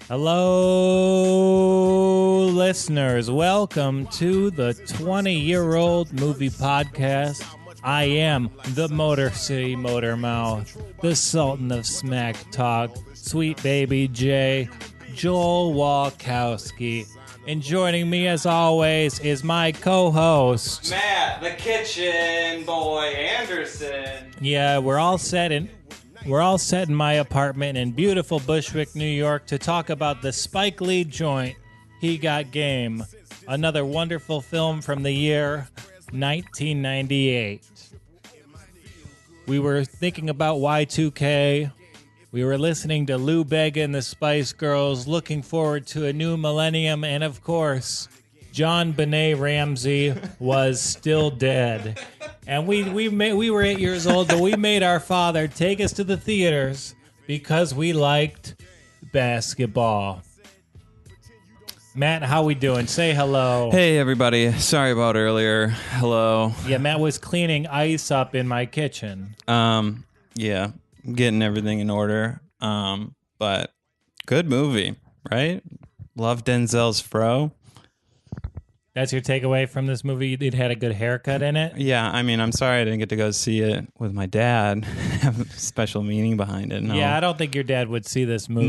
Hello, listeners. Welcome to the 20-year-old movie podcast. I am the Motor City Motor Mouth, the Sultan of Smack Talk, Sweet Baby J, Joel Walkowski. And joining me, as always, is my co-host, Matt, the kitchen boy Anderson. Yeah, we're all set in my apartment in beautiful Bushwick, New York, to talk about the Spike Lee joint, He Got Game, another wonderful film from the year 1998. We were thinking about Y2K. We were listening to Lou Bega and the Spice Girls, looking forward to a new millennium, and of course, John Benet Ramsey was still dead. And we were 8 years old, but we made our father take us to the theaters because we liked basketball. Matt, how we doing? Say hello. Hey, everybody. Sorry about earlier. Hello. Yeah, Matt was cleaning ice up in my kitchen. Yeah, getting everything in order. But good movie, right? Love Denzel's fro. That's your takeaway from this movie? It had a good haircut in it? Yeah, I mean, I'm sorry I didn't get to go see it with my dad. Have a special meaning behind it. No. Yeah, I don't think your dad would see this movie.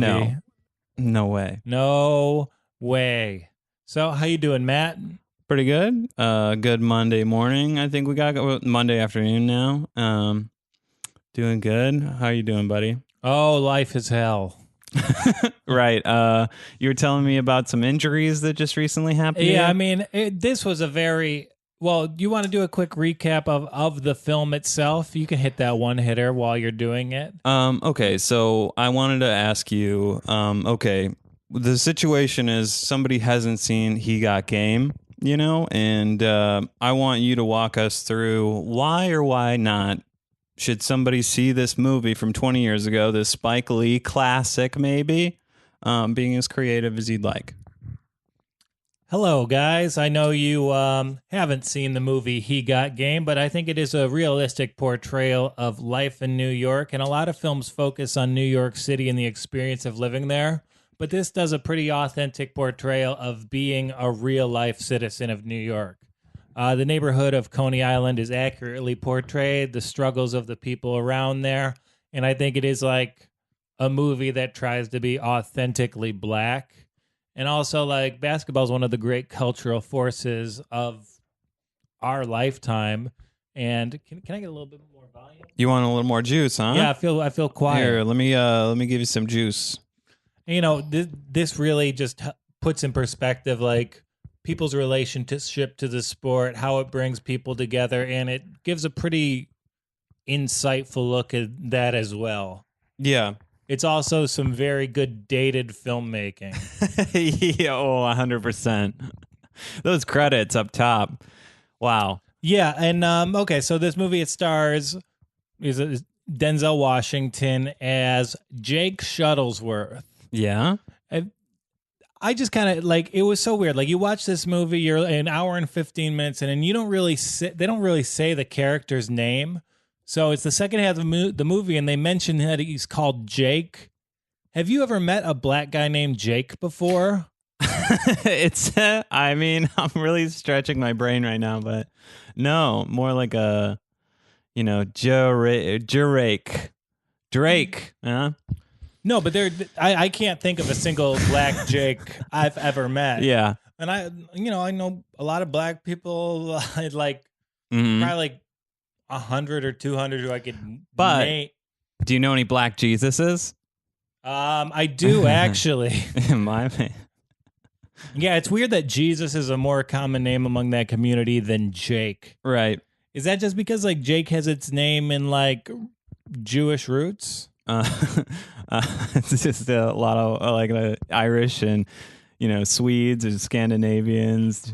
No way. No way. So, how you doing, Matt? Pretty good. Good Monday morning. I think we got Monday afternoon now. Doing good. How you doing, buddy? Oh, life is hell. Right. You were telling me about some injuries that just recently happened. Yeah, I mean, this was a very... Well, you want to do a quick recap of the film itself? You can hit that one hitter while you're doing it. Okay, so I wanted to ask you, okay, the situation is somebody hasn't seen He Got Game, you know, and I want you to walk us through why or why not should somebody see this movie from 20 years ago, this Spike Lee classic maybe, being as creative as you'd like. Hello, guys. I know you haven't seen the movie He Got Game, but I think it is a realistic portrayal of life in New York, and a lot of films focus on New York City and the experience of living there, but this does a pretty authentic portrayal of being a real-life citizen of New York. The neighborhood of Coney Island is accurately portrayed, the struggles of the people around there, and I think it is like a movie that tries to be authentically black. And also, like, basketball is one of the great cultural forces of our lifetime. And can I get a little bit more volume? You want a little more juice, huh? Yeah, I feel quiet. Here, let me give you some juice. You know, this really just puts in perspective, like, people's relationship to the sport, how it brings people together, and it gives a pretty insightful look at that as well. Yeah. It's also some very good dated filmmaking. Yeah, 100%. Those credits up top. Wow. Yeah, and okay, so this movie, it stars is Denzel Washington as Jake Shuttlesworth. Yeah. I just kind of like, it was so weird. Like, you watch this movie, you're an hour and 15 minutes in, and you don't really they don't really say the character's name. So it's the second half of the movie, and they mention that he's called Jake. Have you ever met a black guy named Jake before? I mean, I'm really stretching my brain right now, but no, more like a, you know, Drake. Huh? No, but I can't think of a single black Jake I've ever met. Yeah. And I know a lot of black people, like, Mm-hmm. probably like 100 or 200 who I could name. Do you know any black Jesuses? I do, actually. My man. Yeah, it's weird that Jesus is a more common name among that community than Jake. Right. Is that just because, like, Jake has its name in, like, Jewish roots? It's just a lot of like Irish and, you know, Swedes and Scandinavians.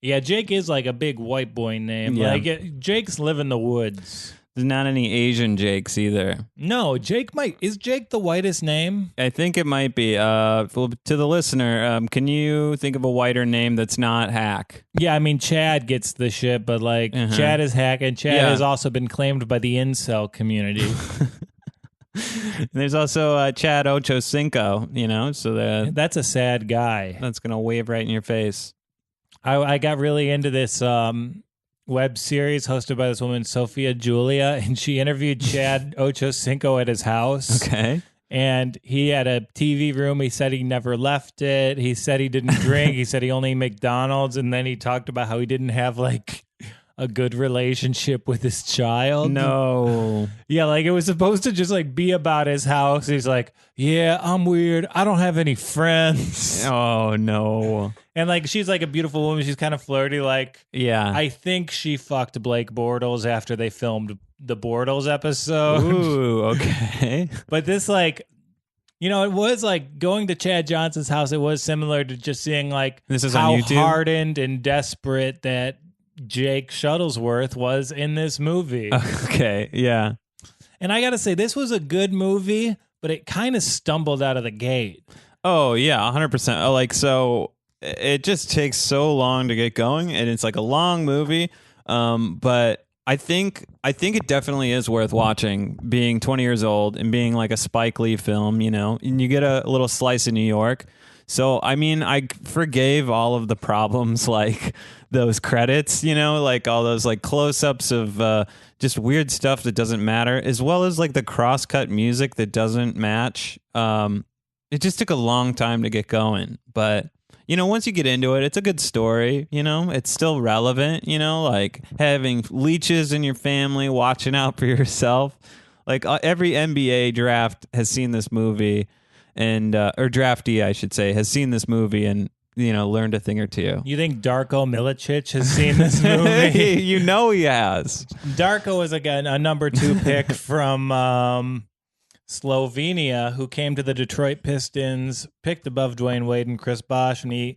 Yeah, Jake is like a big white boy name. Yeah. Like, Jake's live in the woods. There's not any Asian Jakes either. No, is Jake the whitest name? I think it might be. To the listener, can you think of a whiter name that's not Hack? Yeah, I mean, Chad gets the shit, but like, Chad is Hack, and Chad has also been claimed by the incel community. There's also Chad Ochocinco, so That's a sad guy. that's going to wave right in your face. I got really into this web series hosted by this woman, Sophia Julia, and she interviewed Chad Ochocinco at his house. Okay. And he had a TV room. He said he never left it. He said he didn't drink. He said he only ate McDonald's. And then he talked about how he didn't have like a good relationship with his child. No. Yeah, like it was supposed to just like be about his house. He's like, yeah, I'm weird. I don't have any friends. Oh, no. And like she's like a beautiful woman. She's kind of flirty. Like, Yeah. I think she fucked Blake Bortles after they filmed the Bortles episode. Ooh, okay. But this like, it was like going to Chad Johnson's house. It was similar to just seeing like This is how on YouTube? hardened and desperate that Jake Shuttlesworth was in this movie. Okay, yeah. And I got to say, this was a good movie, but it kind of stumbled out of the gate. Oh, yeah, 100%. Like, so it just takes so long to get going, and it's like a long movie. But I think it definitely is worth watching, being 20 years old and being like a Spike Lee film, and you get a little slice of New York. So, I mean, I forgave all of the problems, like those credits, like all those like close-ups of just weird stuff that doesn't matter, as well as like the cross-cut music that doesn't match. It just took a long time to get going. But, once you get into it, it's a good story, it's still relevant, like having leeches in your family, watching out for yourself. Like every NBA draft has seen this movie. And or draftee, I should say, has seen this movie and learned a thing or two. You think Darko Milicic has seen this movie? He has. Darko was again a number 2 pick from Slovenia, who came to the Detroit Pistons, picked above Dwayne Wade and Chris Bosh, and he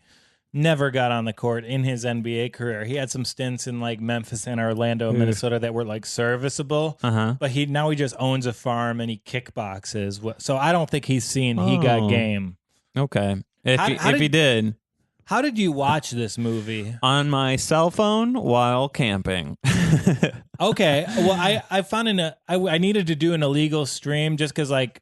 never got on the court in his NBA career. He had some stints in like Memphis and Orlando, Minnesota that were like serviceable. But he just owns a farm and he kickboxes. So I don't think he's seen He Got Game. Okay. If he did. How did you watch this movie? On my cell phone while camping. Okay. Well, I found I needed to do an illegal stream just because like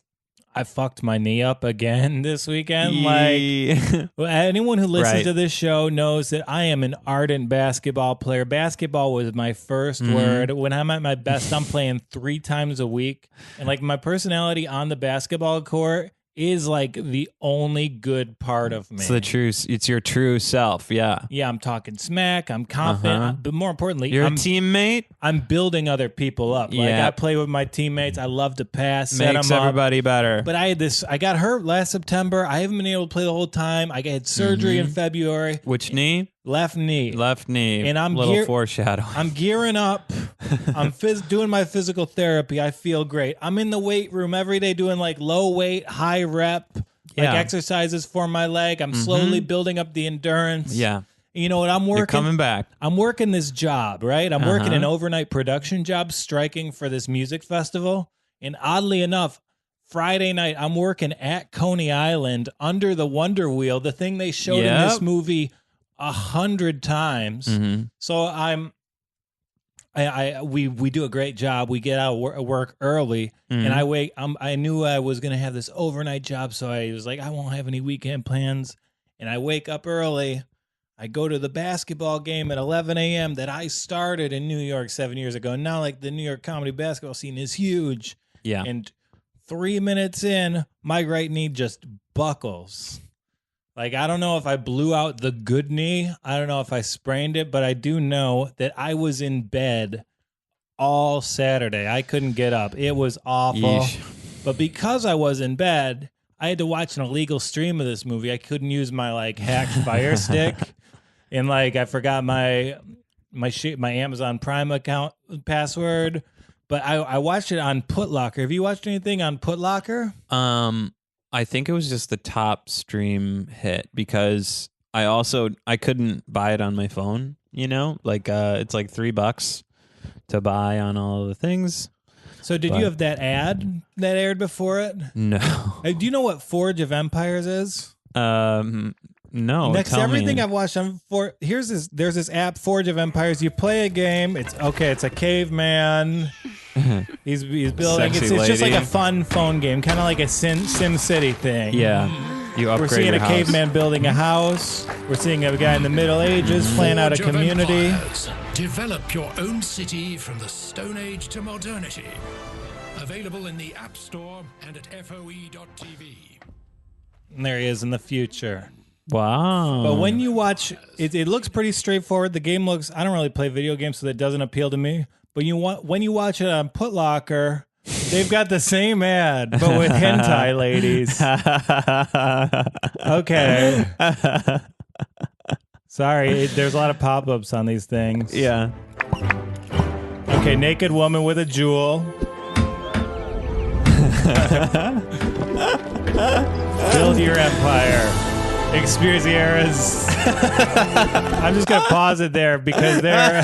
I fucked my knee up again this weekend. Like, anyone who listens to this show knows that I am an ardent basketball player. Basketball was my first word. When I'm at my best, I'm playing 3 times a week. And like my personality on the basketball court is like the only good part of me. It's your true self. Yeah. Yeah, I'm talking smack. I'm confident. But more importantly, you're a teammate. I'm building other people up. Like I play with my teammates. I love to pass. Makes everybody better. But I got hurt last September. I haven't been able to play the whole time. I had surgery in February. Which knee? Left knee. And I'm little foreshadowing. I'm gearing up. I'm doing my physical therapy. I feel great. I'm in the weight room every day doing like low weight, high rep, like exercises for my leg. I'm slowly building up the endurance. Yeah. You know what? I'm working. You're coming back. I'm working this job, right? I'm working an overnight production job, striking for this music festival. And oddly enough, Friday night, I'm working at Coney Island under the Wonder Wheel, the thing they showed in this movie 100 times. So we do a great job. We get out of work early, and I knew I was going to have this overnight job, so I was like, I won't have any weekend plans. And I wake up early. I go to the basketball game at 11 a.m. that I started in New York 7 years ago. Now, like the New York comedy basketball scene is huge. Yeah. And 3 minutes in, my right knee just buckles. Like, I don't know if I blew out the good knee. I don't know if I sprained it, but I do know that I was in bed all Saturday. I couldn't get up. It was awful. Yeesh. But because I was in bed, I had to watch an illegal stream of this movie. I couldn't use my, like, hacked Fire Stick. And, like, I forgot my Amazon Prime account password. But I watched it on Putlocker. Have you watched anything on Putlocker? I think it was just the top stream hit because I couldn't buy it on my phone, like it's like $3 to buy on all of the things. So did you have that ad that aired before it? No. Do you know what Forge of Empires is? No. Next to everything me. I've watched on there's this app, Forge of Empires. You play a game. It's a caveman. He's building. Sexy It's just like lady. a fun phone game, kind of like a Sim City thing. Yeah. You upgrade We're seeing your a house. caveman building a house. We're seeing a guy in the Middle Ages plan out a Forge of community. empires. Develop your own city from the Stone Age to modernity. Available in the App Store and at FOE.tv. And there he is in the future. Wow. But when you watch, it looks pretty straightforward. The game looks, I don't really play video games, so that doesn't appeal to me. But when you watch it on Put Locker, they've got the same ad, but with hentai ladies. Okay. Sorry, there's a lot of pop-ups on these things. Yeah. Okay, naked woman with a jewel. Build your empire. Experience the eras. I'm just gonna pause it there because they're.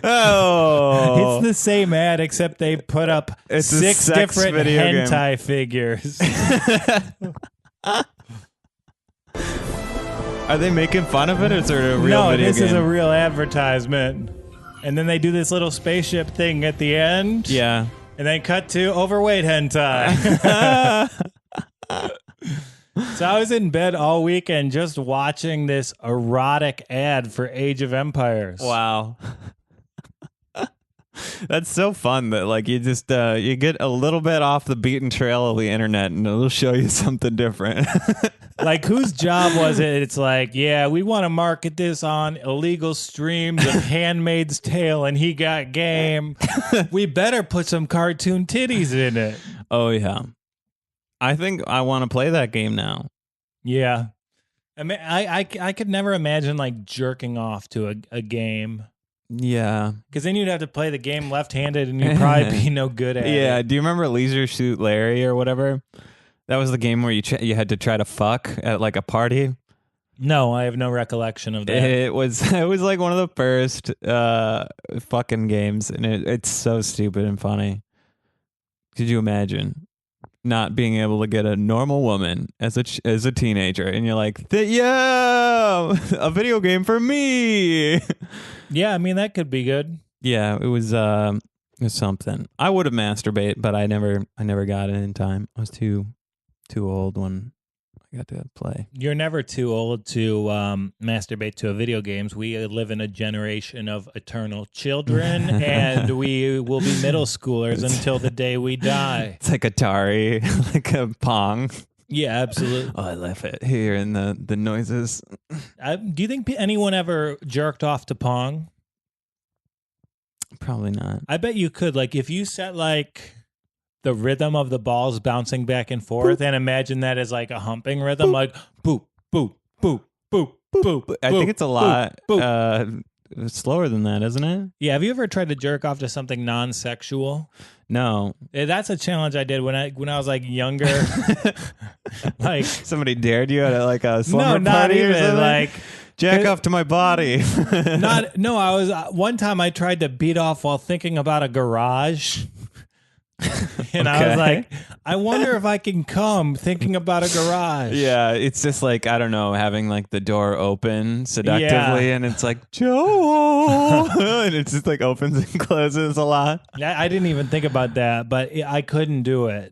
Oh. It's the same ad except they put up It's a 6 sex different video game. hentai figures. Are they making fun of it, or is it a real No, video this game? is a real advertisement. And then they do this little spaceship thing at the end. Yeah. And then cut to overweight hentai. So I was in bed all weekend just watching this erotic ad for Age of Empires. Wow. That's so fun that like you just you get a little bit off the beaten trail of the internet and it'll show you something different. Like, whose job was it? It's like, yeah, we want to market this on illegal streams of Handmaid's Tale, and he got game. We better put some cartoon titties in it. Oh yeah. I think I want to play that game now. Yeah. I mean, I could never imagine, like, jerking off to a game. Yeah. Because then you'd have to play the game left-handed, and you'd probably be no good at Yeah. it. Do you remember Leisure Suit Larry or whatever? That was the game where you had to try to fuck at like a party. No, I have no recollection of that. It was like one of the first fucking games, and it's so stupid and funny. Could you imagine not being able to get a normal woman as a teenager, and you're like, yeah, a video game for me. Yeah, I mean, that could be good. Yeah, it was something. I would have masturbate, but I never got it in time. I was too old when I got to play. You're never too old to masturbate to video games. We live in a generation of eternal children, and we will be middle schoolers until the day we die. It's like Atari, like a Pong. Yeah, absolutely. Oh, I love it. Hearing the noises. Do you think anyone ever jerked off to Pong? Probably not. I bet you could. Like, if you set, like, the rhythm of the balls bouncing back and forth, and imagine that as, like, a humping rhythm, like, boop, boop, boop, boop, boop. I think it's a lot boop. slower than that, isn't it? Yeah, have you ever tried to jerk off to something non-sexual? No. That's a challenge I did when I was like younger. Like, Somebody dared you at like a slumber no, not party or even something? like Jack off to my body. I was one time I tried to beat off while thinking about a garage. And I was like, I wonder if I can come thinking about a garage. Yeah, it's just like, I don't know, having like the door open seductively, and it's like, Joe, and it just like opens and closes a lot. I didn't even think about that, but I couldn't do it.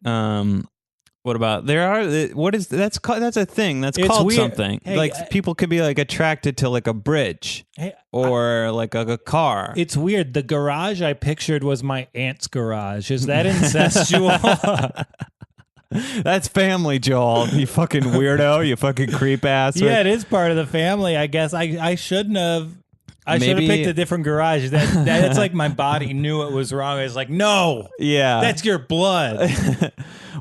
What about that's a thing that's It's called weird. something. Hey, like people could be like attracted to like a bridge Hey, or like a car. it's weird. The garage I pictured was my aunt's garage. Is that incestual? That's family, Joel. You fucking weirdo. You fucking creep ass. Yeah, it is part of the family. I guess I shouldn't have. I should have Maybe- picked a different garage. That's like my body knew it was wrong. I was like, no, Yeah. that's your blood.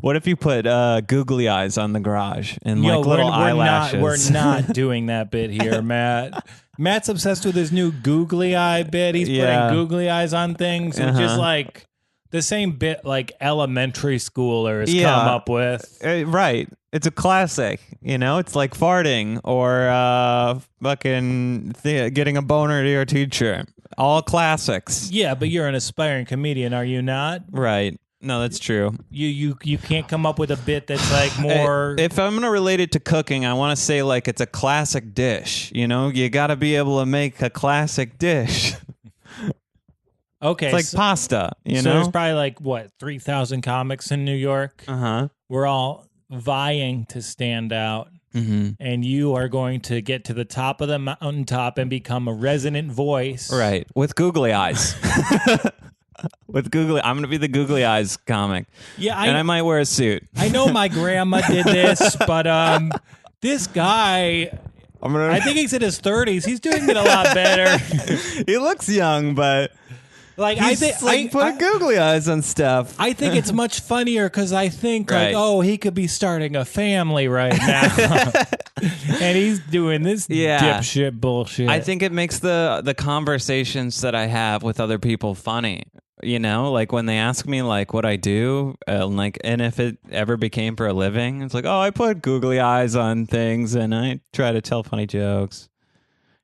What if you put googly eyes on the garage and like Yo, little eyelashes? We're not doing that bit here, Matt. Matt's obsessed with his new googly eye bit. He's Yeah. putting googly eyes on things, which is like the same bit like elementary schoolers come up with. Right. It's a classic. You know, it's like farting or fucking getting a boner to your teacher. All classics. Yeah, but you're an aspiring comedian, are you not? Right. No, that's true. You can't come up with a bit that's like more. If I'm going to relate it to cooking, I want to say like it's a classic dish. You know, you got to be able to make a classic dish. Okay. It's like pasta, you so know? there's probably like, what, 3,000 comics in New York? Uh-huh. We're all vying to stand out. Mm-hmm. And you are going to get to the top of the mountaintop and become a resonant voice. Right. With googly eyes. I'm going to be the googly eyes comic. Yeah, and I might wear a suit. I know my grandma did this, but this guy, I think he's in his 30s. He's doing it a lot better. He looks young, but like he's put googly eyes on stuff. I think it's much funnier because I think Right. like, oh, he could be starting a family right now, and he's doing this dipshit bullshit. I think it makes the conversations that I have with other people funny. You know, like when they ask me like what I do, and if it ever became for a living, it's like, oh, I put googly eyes on things and I try to tell funny jokes.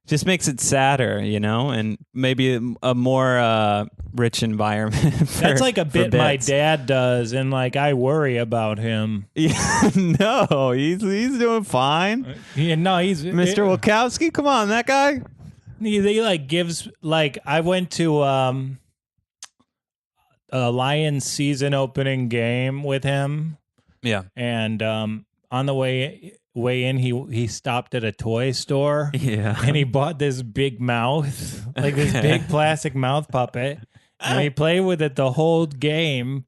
Just makes it sadder, you know, and maybe a more rich environment. That's like a bit my dad does, and like I worry about him. Yeah, no, he's doing fine. Yeah, no, he's Mr. Wachowski. Come on, that guy. He like gives like I went to a Lions season opening game with him. Yeah, and on the way in, he stopped at a toy store. Yeah, and he bought this big mouth, like this big plastic mouth puppet, and he played with it the whole game.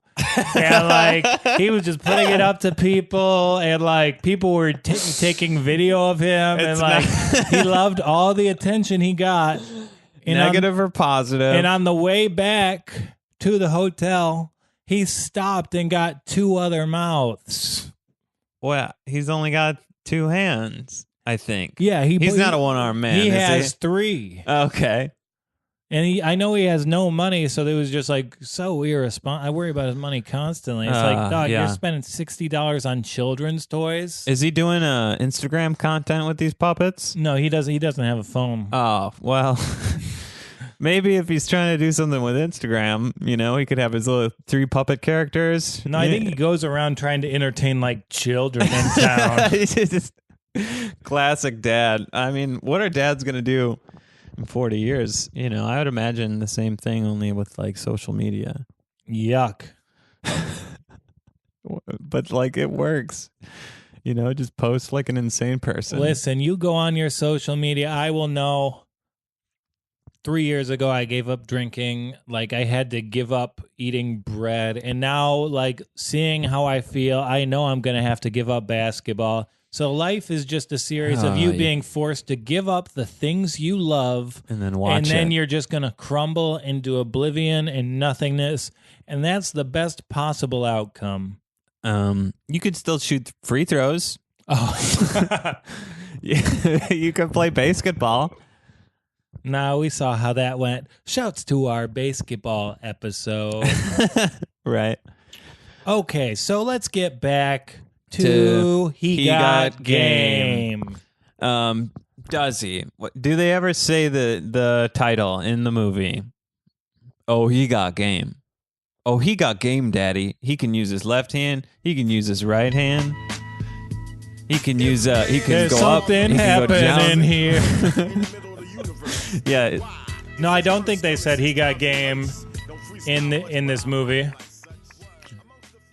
And like he was just putting it up to people, and like people were taking video of him, and like he loved all the attention he got. And negative or positive. And on the way back to the hotel, he stopped and got 2 other mouths. Well, he's only got 2 hands, I think. Yeah, he's not a one-armed man. He is has he? 3. Okay. And I know he has no money, so it was just like so irresponsible. I worry about his money constantly. It's like, dog, yeah. you're spending $60 on children's toys. Is he doing Instagram content with these puppets? No, he doesn't. He doesn't have a phone. Oh, well, maybe if he's trying to do something with Instagram, you know, he could have his little 3 puppet characters. No, I think he goes around trying to entertain like children in town. Just classic dad. I mean, what are dads going to do in 40 years? You know, I would imagine the same thing, only with like social media. Yuck. But like it works. You know, just post like an insane person. Listen, you go on your social media, I will know. 3 years ago, I gave up drinking. Like, I had to give up eating bread. And now, like, seeing how I feel, I know I'm going to have to give up basketball. So life is just a series of you being forced to give up the things you love. And then watch And then it. you're just going to crumble into oblivion and nothingness. And that's the best possible outcome. You could still shoot free throws. Oh. You could play basketball. Now we saw how that went. Shouts to our basketball episode. Right. Okay, so let's get back to He Got Game. Does he? Do they ever say the title in the movie? Oh, he got game. Oh, he got game, Daddy. He can use his left hand. He can use his right hand. He can use. He can There's go up. something He can go happening down. here. Yeah. No, I don't think they said he got game in this movie.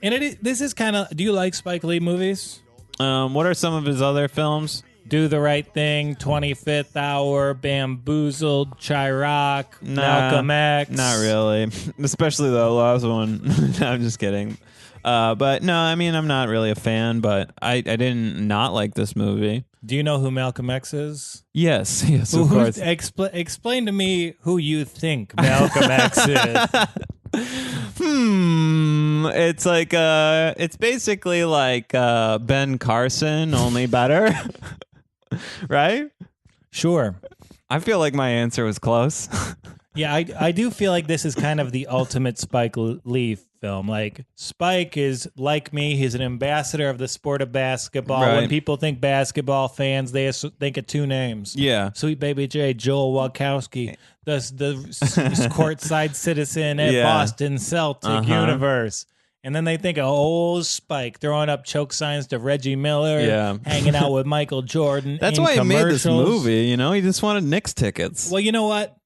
And this is kind of. Do you like Spike Lee movies? What are some of his other films? Do the Right Thing, 25th Hour, Bamboozled, Chirac, Malcolm X. Not really. Especially the last one. I'm just kidding. But no, I mean, I'm not really a fan, but I didn't not like this movie. Do you know who Malcolm X is? Yes, of course. Explain to me who you think Malcolm X is. It's like it's basically like Ben Carson, only better. Right? Sure. I feel like my answer was close. Yeah, I do feel like this is kind of the ultimate Spike Lee film. Like, Spike is like me. He's an ambassador of the sport of basketball. Right. When people think basketball fans, they think of 2 names. Yeah. Sweet Baby J, Joel Wachowski, the courtside citizen at Yeah. Boston Celtic universe. And then they think of old Spike throwing up choke signs to Reggie Miller, hanging out with Michael Jordan. That's in why he made this commercials. movie, you know? He just wanted Knicks tickets. Well, you know what?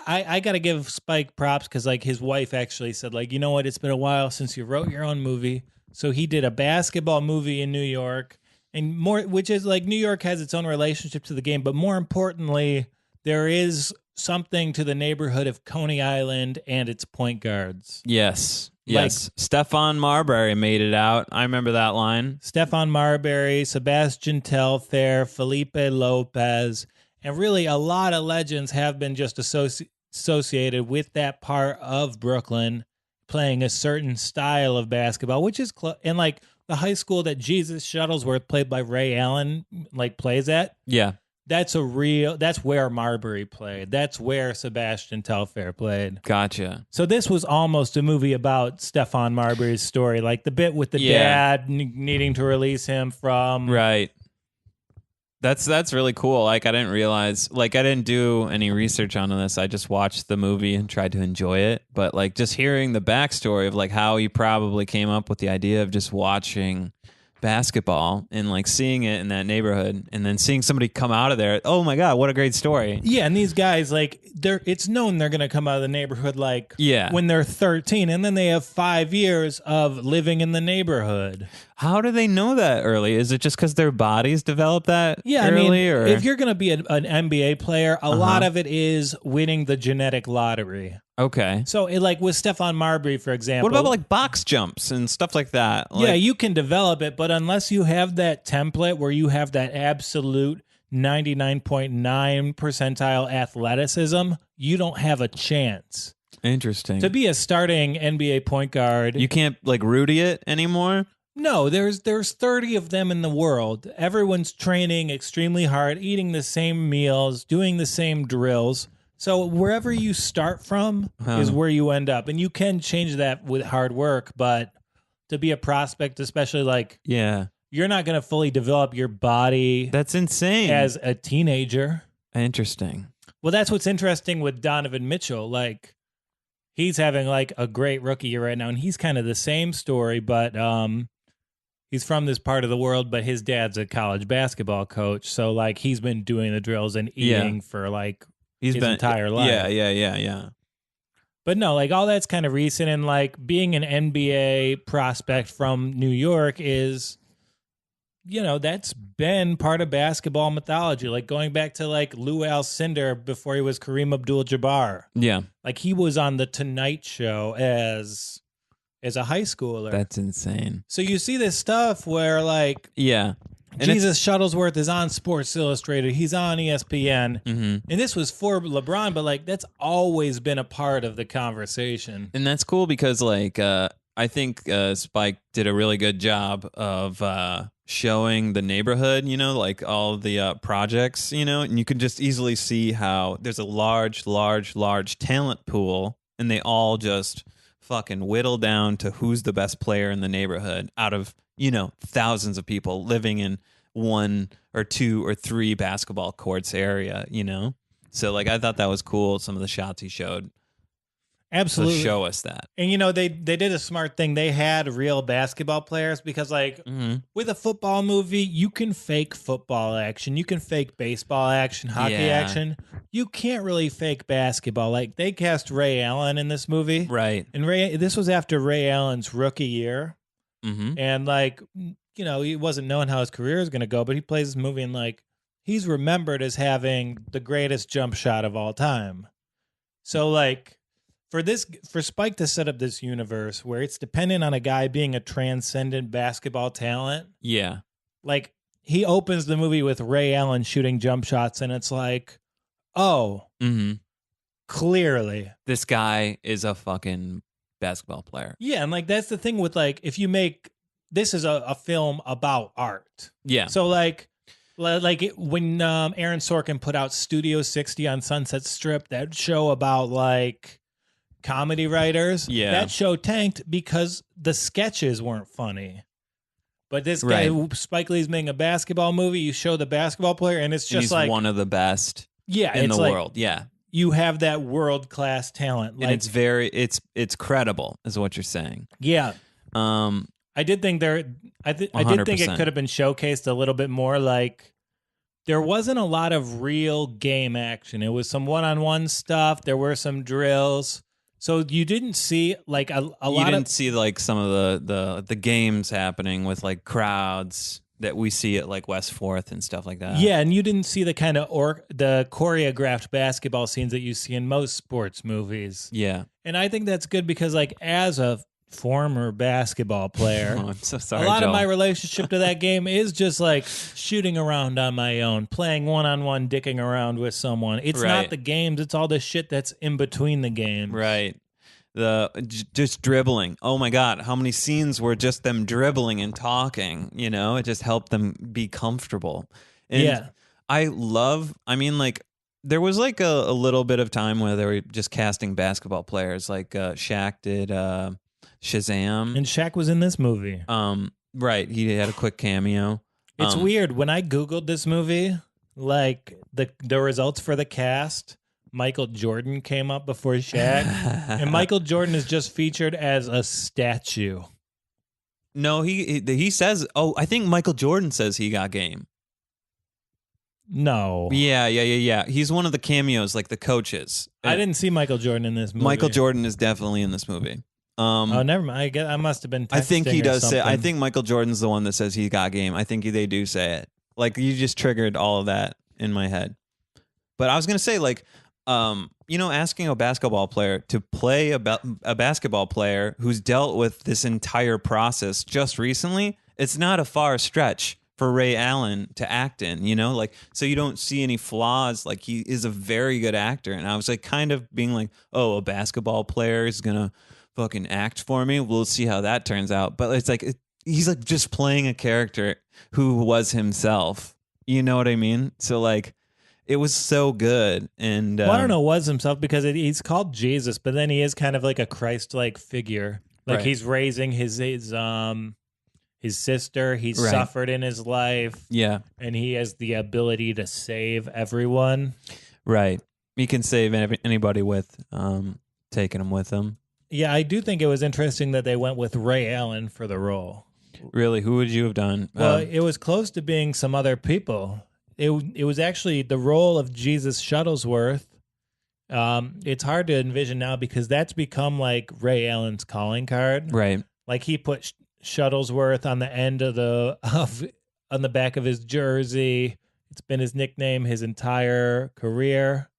I got to give Spike props because like his wife actually said like, you know what, it's been a while since you wrote your own movie. So he did a basketball movie in New York, and more, which is like New York has its own relationship to the game, but more importantly, there is something to the neighborhood of Coney Island and its point guards. Yes. Yes. Stephon Marbury made it out. I remember that line. Stephon Marbury, Sebastian Telfair, Felipe Lopez, and really a lot of legends have been just associated with that part of Brooklyn playing a certain style of basketball, which is and like the high school that Jesus Shuttlesworth, played by Ray Allen, like plays at. Yeah. That's where Marbury played. That's where Sebastian Telfair played. Gotcha. So this was almost a movie about Stephon Marbury's story, like the bit with the dad needing to release him from. Right. That's really cool. Like, I didn't realize, like, I didn't do any research on this. I just watched the movie and tried to enjoy it. But like, just hearing the backstory of like how he probably came up with the idea of just watching basketball and like seeing it in that neighborhood and then seeing somebody come out of there. Oh my God, what a great story. Yeah, and these guys, like, it's known they're going to come out of the neighborhood like Yeah. when they're 13, and then they have 5 years of living in the neighborhood. How do they know that early? Is it just because their bodies develop that Yeah, early? I mean, or? if you're going to be an NBA player, a lot of it is winning the genetic lottery. Okay. So, like with Stephon Marbury, for example. What about like box jumps and stuff like that? Yeah, Like, you can develop it, but unless you have that template where you have that absolute 99.9 percentile athleticism, you don't have a chance. interesting. To be a starting NBA point guard, You can't like Rudy it anymore? no, there's 30 of them in the world. Everyone's training extremely hard, eating the same meals, doing the same drills. So wherever you start from is where you end up. And you can change that with hard work, but to be a prospect, especially like Yeah. you're not going to fully develop your body That's insane. as a teenager. Interesting. Well, that's what's interesting with Donovan Mitchell. Like, he's having like a great rookie year right now, and he's kind of the same story, but he's from this part of the world, but his dad's a college basketball coach. So like he's been doing the drills and eating for like his entire life. Yeah. But no, like all that's kind of recent, and like being an NBA prospect from New York is, you know, that's been part of basketball mythology. Like going back to like Lou Alcindor before he was Kareem Abdul-Jabbar. Yeah. Like he was on the Tonight Show as a high schooler. That's insane. So you see this stuff where like Yeah. And Jesus Shuttlesworth is on Sports Illustrated. He's on ESPN. And this was for LeBron, but like that's always been a part of the conversation. And that's cool because like I think Spike did a really good job of showing the neighborhood, you know, like all the projects, you know, and you can just easily see how there's a large talent pool, and they all just fucking whittle down to who's the best player in the neighborhood out of, you know, thousands of people living in 1 or 2 or 3 basketball courts area, you know? So like I thought that was cool, some of the shots he showed. Absolutely. To show us that. And you know, they did a smart thing. They had real basketball players because like with a football movie, you can fake football action. You can fake baseball action, hockey action. You can't really fake basketball. Like they cast Ray Allen in this movie. Right. And this was after Ray Allen's rookie year. And like, you know, he wasn't knowing how his career is going to go, but he plays this movie and like he's remembered as having the greatest jump shot of all time. So like for Spike to set up this universe where it's dependent on a guy being a transcendent basketball talent. Yeah. Like he opens the movie with Ray Allen shooting jump shots and it's like, oh, clearly this guy is a fucking basketball player. Yeah, and like that's the thing with like if you make this is a film about art. Yeah. So like when Aaron Sorkin put out Studio 60 on Sunset Strip, that show about like comedy writers, that show tanked because the sketches weren't funny. But this guy, Spike Lee's making a basketball movie. You show the basketball player, and it's just he's like one of the best. In the like, world. Yeah. You have that world class talent, like, and it's very it's credible, is what you're saying. Yeah. I did think I did think it could have been showcased a little bit more. Like there wasn't a lot of real game action. It was some one-on-one stuff. There were some drills. So you didn't see like a You lot didn't of see like some of the games happening with like crowds that we see at like West Fourth and stuff like that. yeah, and you didn't see the kind of the choreographed basketball scenes that you see in most sports movies. Yeah. And I think that's good because like as a former basketball player, Oh, I'm so sorry. a lot of Joel. my relationship to that game is just like shooting around on my own, playing one-on-one, dicking around with someone. It's not Right. the games, it's all the shit that's in between the games. Right. Just dribbling. Oh my God, how many scenes were just them dribbling and talking? You know, it just helped them be comfortable. And Yeah. I mean, like there was like a little bit of time where they were just casting basketball players, like Shaq did Shazam. And Shaq was in this movie. Right, he had a quick cameo. It's weird. When I Googled this movie, like the results for the cast, Michael Jordan came up before Shaq. And Michael Jordan is just featured as a statue. No, he says. Oh, I think Michael Jordan says he got game. No. Yeah. He's one of the cameos, like the coaches. I didn't see Michael Jordan in this movie. Michael Jordan is definitely in this movie. Oh, never mind. I guess I must have been texting I think he or does say. I something. think Michael Jordan's the one that says he got game. I think they do say it. Like you just triggered all of that in my head. But I was gonna say, like, asking a basketball player to play a basketball player who's dealt with this entire process just recently, it's not a far stretch for Ray Allen to act in, like, so you don't see any flaws. Like, he is a very good actor. And I was like kind of being like, oh, a basketball player is gonna fucking act for me. We'll see how that turns out. But it's like, he's like just playing a character who was himself. You know what I mean? So like, it was so good. And well, I don't know, was himself because he's called Jesus, but then he is kind of like a Christ-like figure. Like Right. he's raising his sister. He's Right. suffered in his life. Yeah, And he has the ability to save everyone. right. He can save anybody with taking him with him. Yeah, I do think it was interesting that they went with Ray Allen for the role. Really, who would you have done? Well, it was close to being some other people. It was actually the role of Jesus Shuttlesworth. It's hard to envision now because that's become like Ray Allen's calling card. Right. Like he put Shuttlesworth on the end of on the back of his jersey. It's been his nickname his entire career.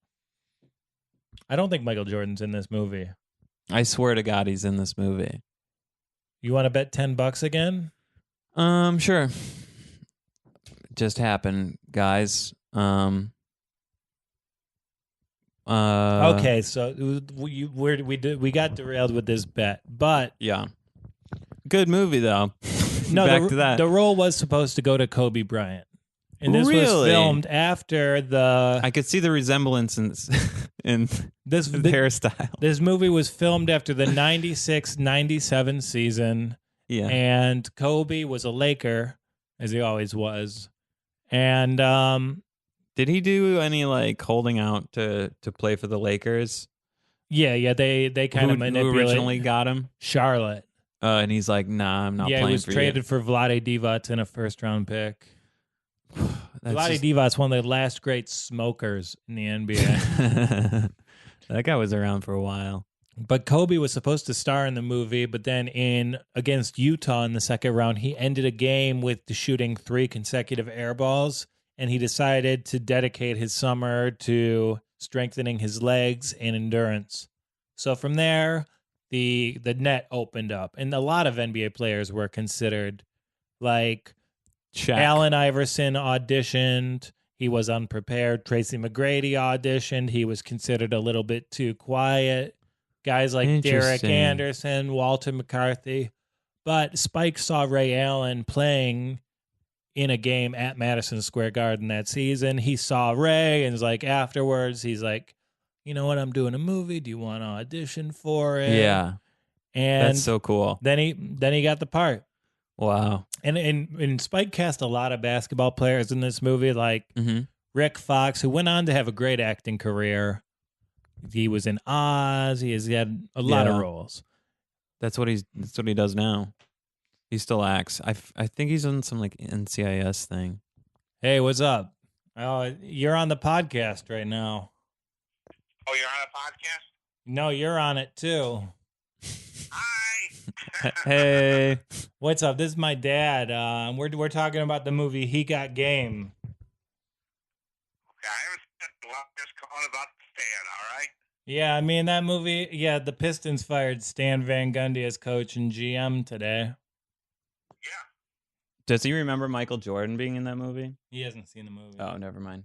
I don't think Michael Jordan's in this movie. I swear to God, he's in this movie. You want to bet $10 again? Sure. Just happened, guys. Okay, so we got derailed with this bet, but Yeah. Good movie though. no, Back to that. the role was supposed to go to Kobe Bryant, and this was Really? filmed after the I could see the resemblance in this the hairstyle. This movie was filmed after the 96-97 season, Yeah. and Kobe was a Laker, as he always was, and Did he do any like holding out to play for the Lakers? yeah, they kind of Who manipulate originally got him? Charlotte. And he's like, nah, I'm not Yeah, he playing was for traded for Vlade Divac in a first-round pick. you. That's Vlade just- Divac, one of the last great smokers in the NBA. That guy was around for a while. But Kobe was supposed to star in the movie, but then against Utah in the second round, he ended a game with shooting 3 consecutive air balls, and he decided to dedicate his summer to strengthening his legs and endurance. So from there, the net opened up, and a lot of NBA players were considered. Like Shaq. Allen Iverson auditioned. He was unprepared. Tracy McGrady auditioned. He was considered a little bit too quiet. Guys like Derek Interesting. Anderson, Walter McCarthy. But Spike saw Ray Allen playing in a game at Madison Square Garden that season. He saw Ray and was like, afterwards, he's like, you know what, I'm doing a movie. Do you want to audition for it? Yeah. And That's so cool. then he got the part. Wow. And Spike cast a lot of basketball players in this movie, like Mm-hmm. Rick Fox, who went on to have a great acting career. He was in Oz. He had a lot of Yeah. roles. That's what he does now. He still acts. I think he's on some like NCIS thing. Hey, what's up? Oh, you're on the podcast right now. Oh, you're on a podcast? No, you're on it too. Hi. Hey. What's up? This is my dad. We're talking about the movie He Got Game. Okay, I was just calling about the stand, all right? Yeah, I mean that movie. Yeah, the Pistons fired Stan Van Gundy as coach and GM today. Yeah. Does he remember Michael Jordan being in that movie? He hasn't seen the movie. Oh, never mind.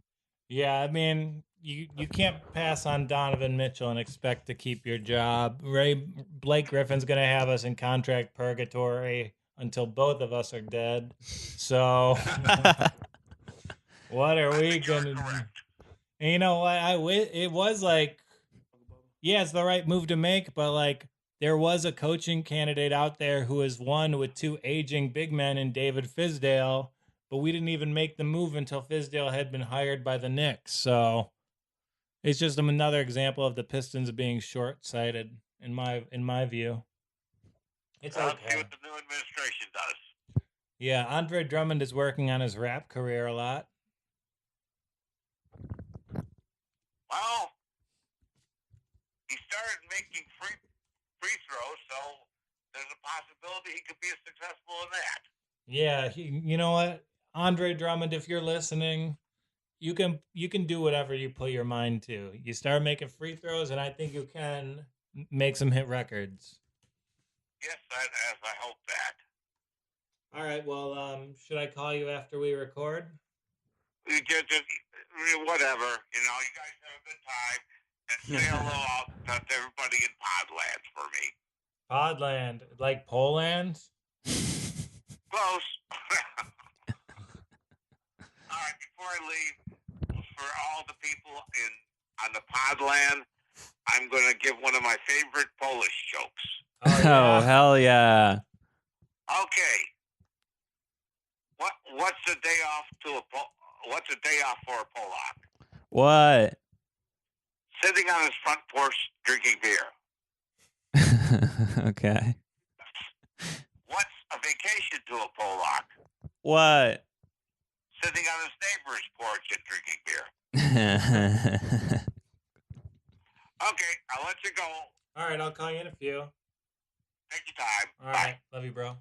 Yeah, I mean, you can't pass on Donovan Mitchell and expect to keep your job. Blake Griffin's going to have us in contract purgatory until both of us are dead. So, what are we going to do? And you know what? It was like, yeah, it's the right move to make, but like, there was a coaching candidate out there who has won with two aging big men in David Fizdale. But we didn't even make the move until Fizdale had been hired by the Knicks. So it's just another example of the Pistons being short-sighted in my view. It's Let's see okay. what the new administration does. Yeah, Andre Drummond is working on his rap career a lot. Well, he started making free throws, so there's a possibility he could be successful in that. Yeah, you know what? Andre Drummond, if you're listening, you can do whatever you put your mind to. You start making free throws, and I think you can make some hit records. Yes, as I hope that. All right, well, should I call you after we record? You just whatever, you know, you guys have a good time, and say hello out to everybody in Podland for me. Podland, like Poland? Close. All right, before I leave, for all the people on the Podland, I'm going to give one of my favorite Polish jokes. Oh, yeah. Oh, hell yeah. Okay. What's the day off what's a day off for a Polak? What? Sitting on his front porch drinking beer. Okay. What's a vacation to a Polak? What? Sitting on his neighbor's porch and drinking beer. Okay, I'll let you go. All right, I'll call you in a few. Take your time. All Bye. right, love you, bro.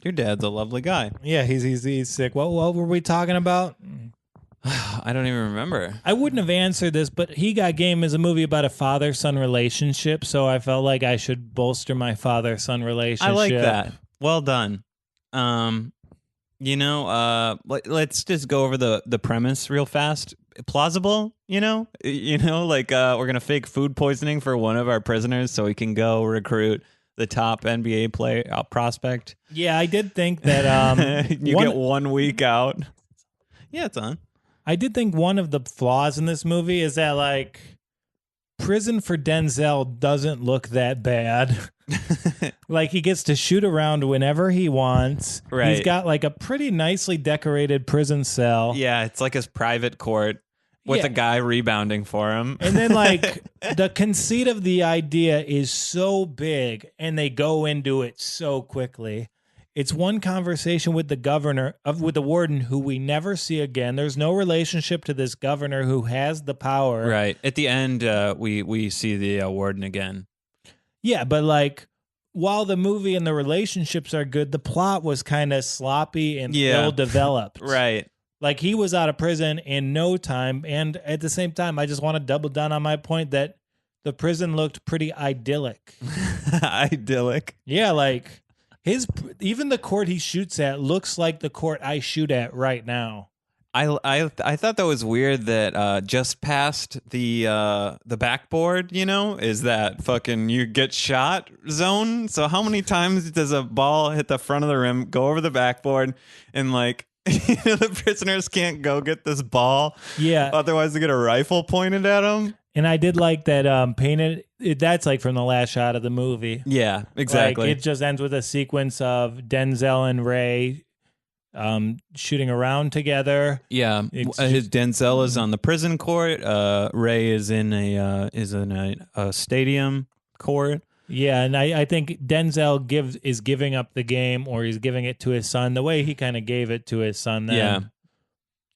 Your dad's a lovely guy. Yeah, he's sick. What were we talking about? I don't even remember. I wouldn't have answered this, but He Got Game is a movie about a father-son relationship, so I felt like I should bolster my father-son relationship. I like that. Well done. Let's just go over the premise real fast. Plausible, like we're gonna fake food poisoning for one of our prisoners so we can go recruit the top NBA prospect. Yeah, I did think that you get 1 week out. Yeah, it's on. I did think one of the flaws in this movie is that like prison for Denzel doesn't look that bad. Like he gets to shoot around whenever he wants. Right. He's got like a pretty nicely decorated prison cell. Yeah, it's like his private court with a guy rebounding for him. And then like the conceit of the idea is so big and they go into it so quickly. It's one conversation with with the warden who we never see again. There's no relationship to this governor who has the power. Right. At the end, we see the warden again. Yeah, but like while the movie and the relationships are good, the plot was kind of sloppy and ill-developed. Right. Like he was out of prison in no time. And at the same time, I just want to double down on my point that the prison looked pretty idyllic. Idyllic. Yeah, like even the court he shoots at looks like the court I shoot at right now. I thought that was weird that just past the backboard, is that fucking you get shot zone. So how many times does a ball hit the front of the rim, go over the backboard, and like the prisoners can't go get this ball? Yeah. Otherwise they get a rifle pointed at them. And I did like that that's like from the last shot of the movie. Yeah, exactly. Like, it just ends with a sequence of Denzel and Ray shooting around together. Yeah, his Denzel is on the prison court. Ray is in a stadium court. Yeah, and I think Denzel is giving up the game, or he's giving it to his son the way he kind of gave it to his son then. Yeah.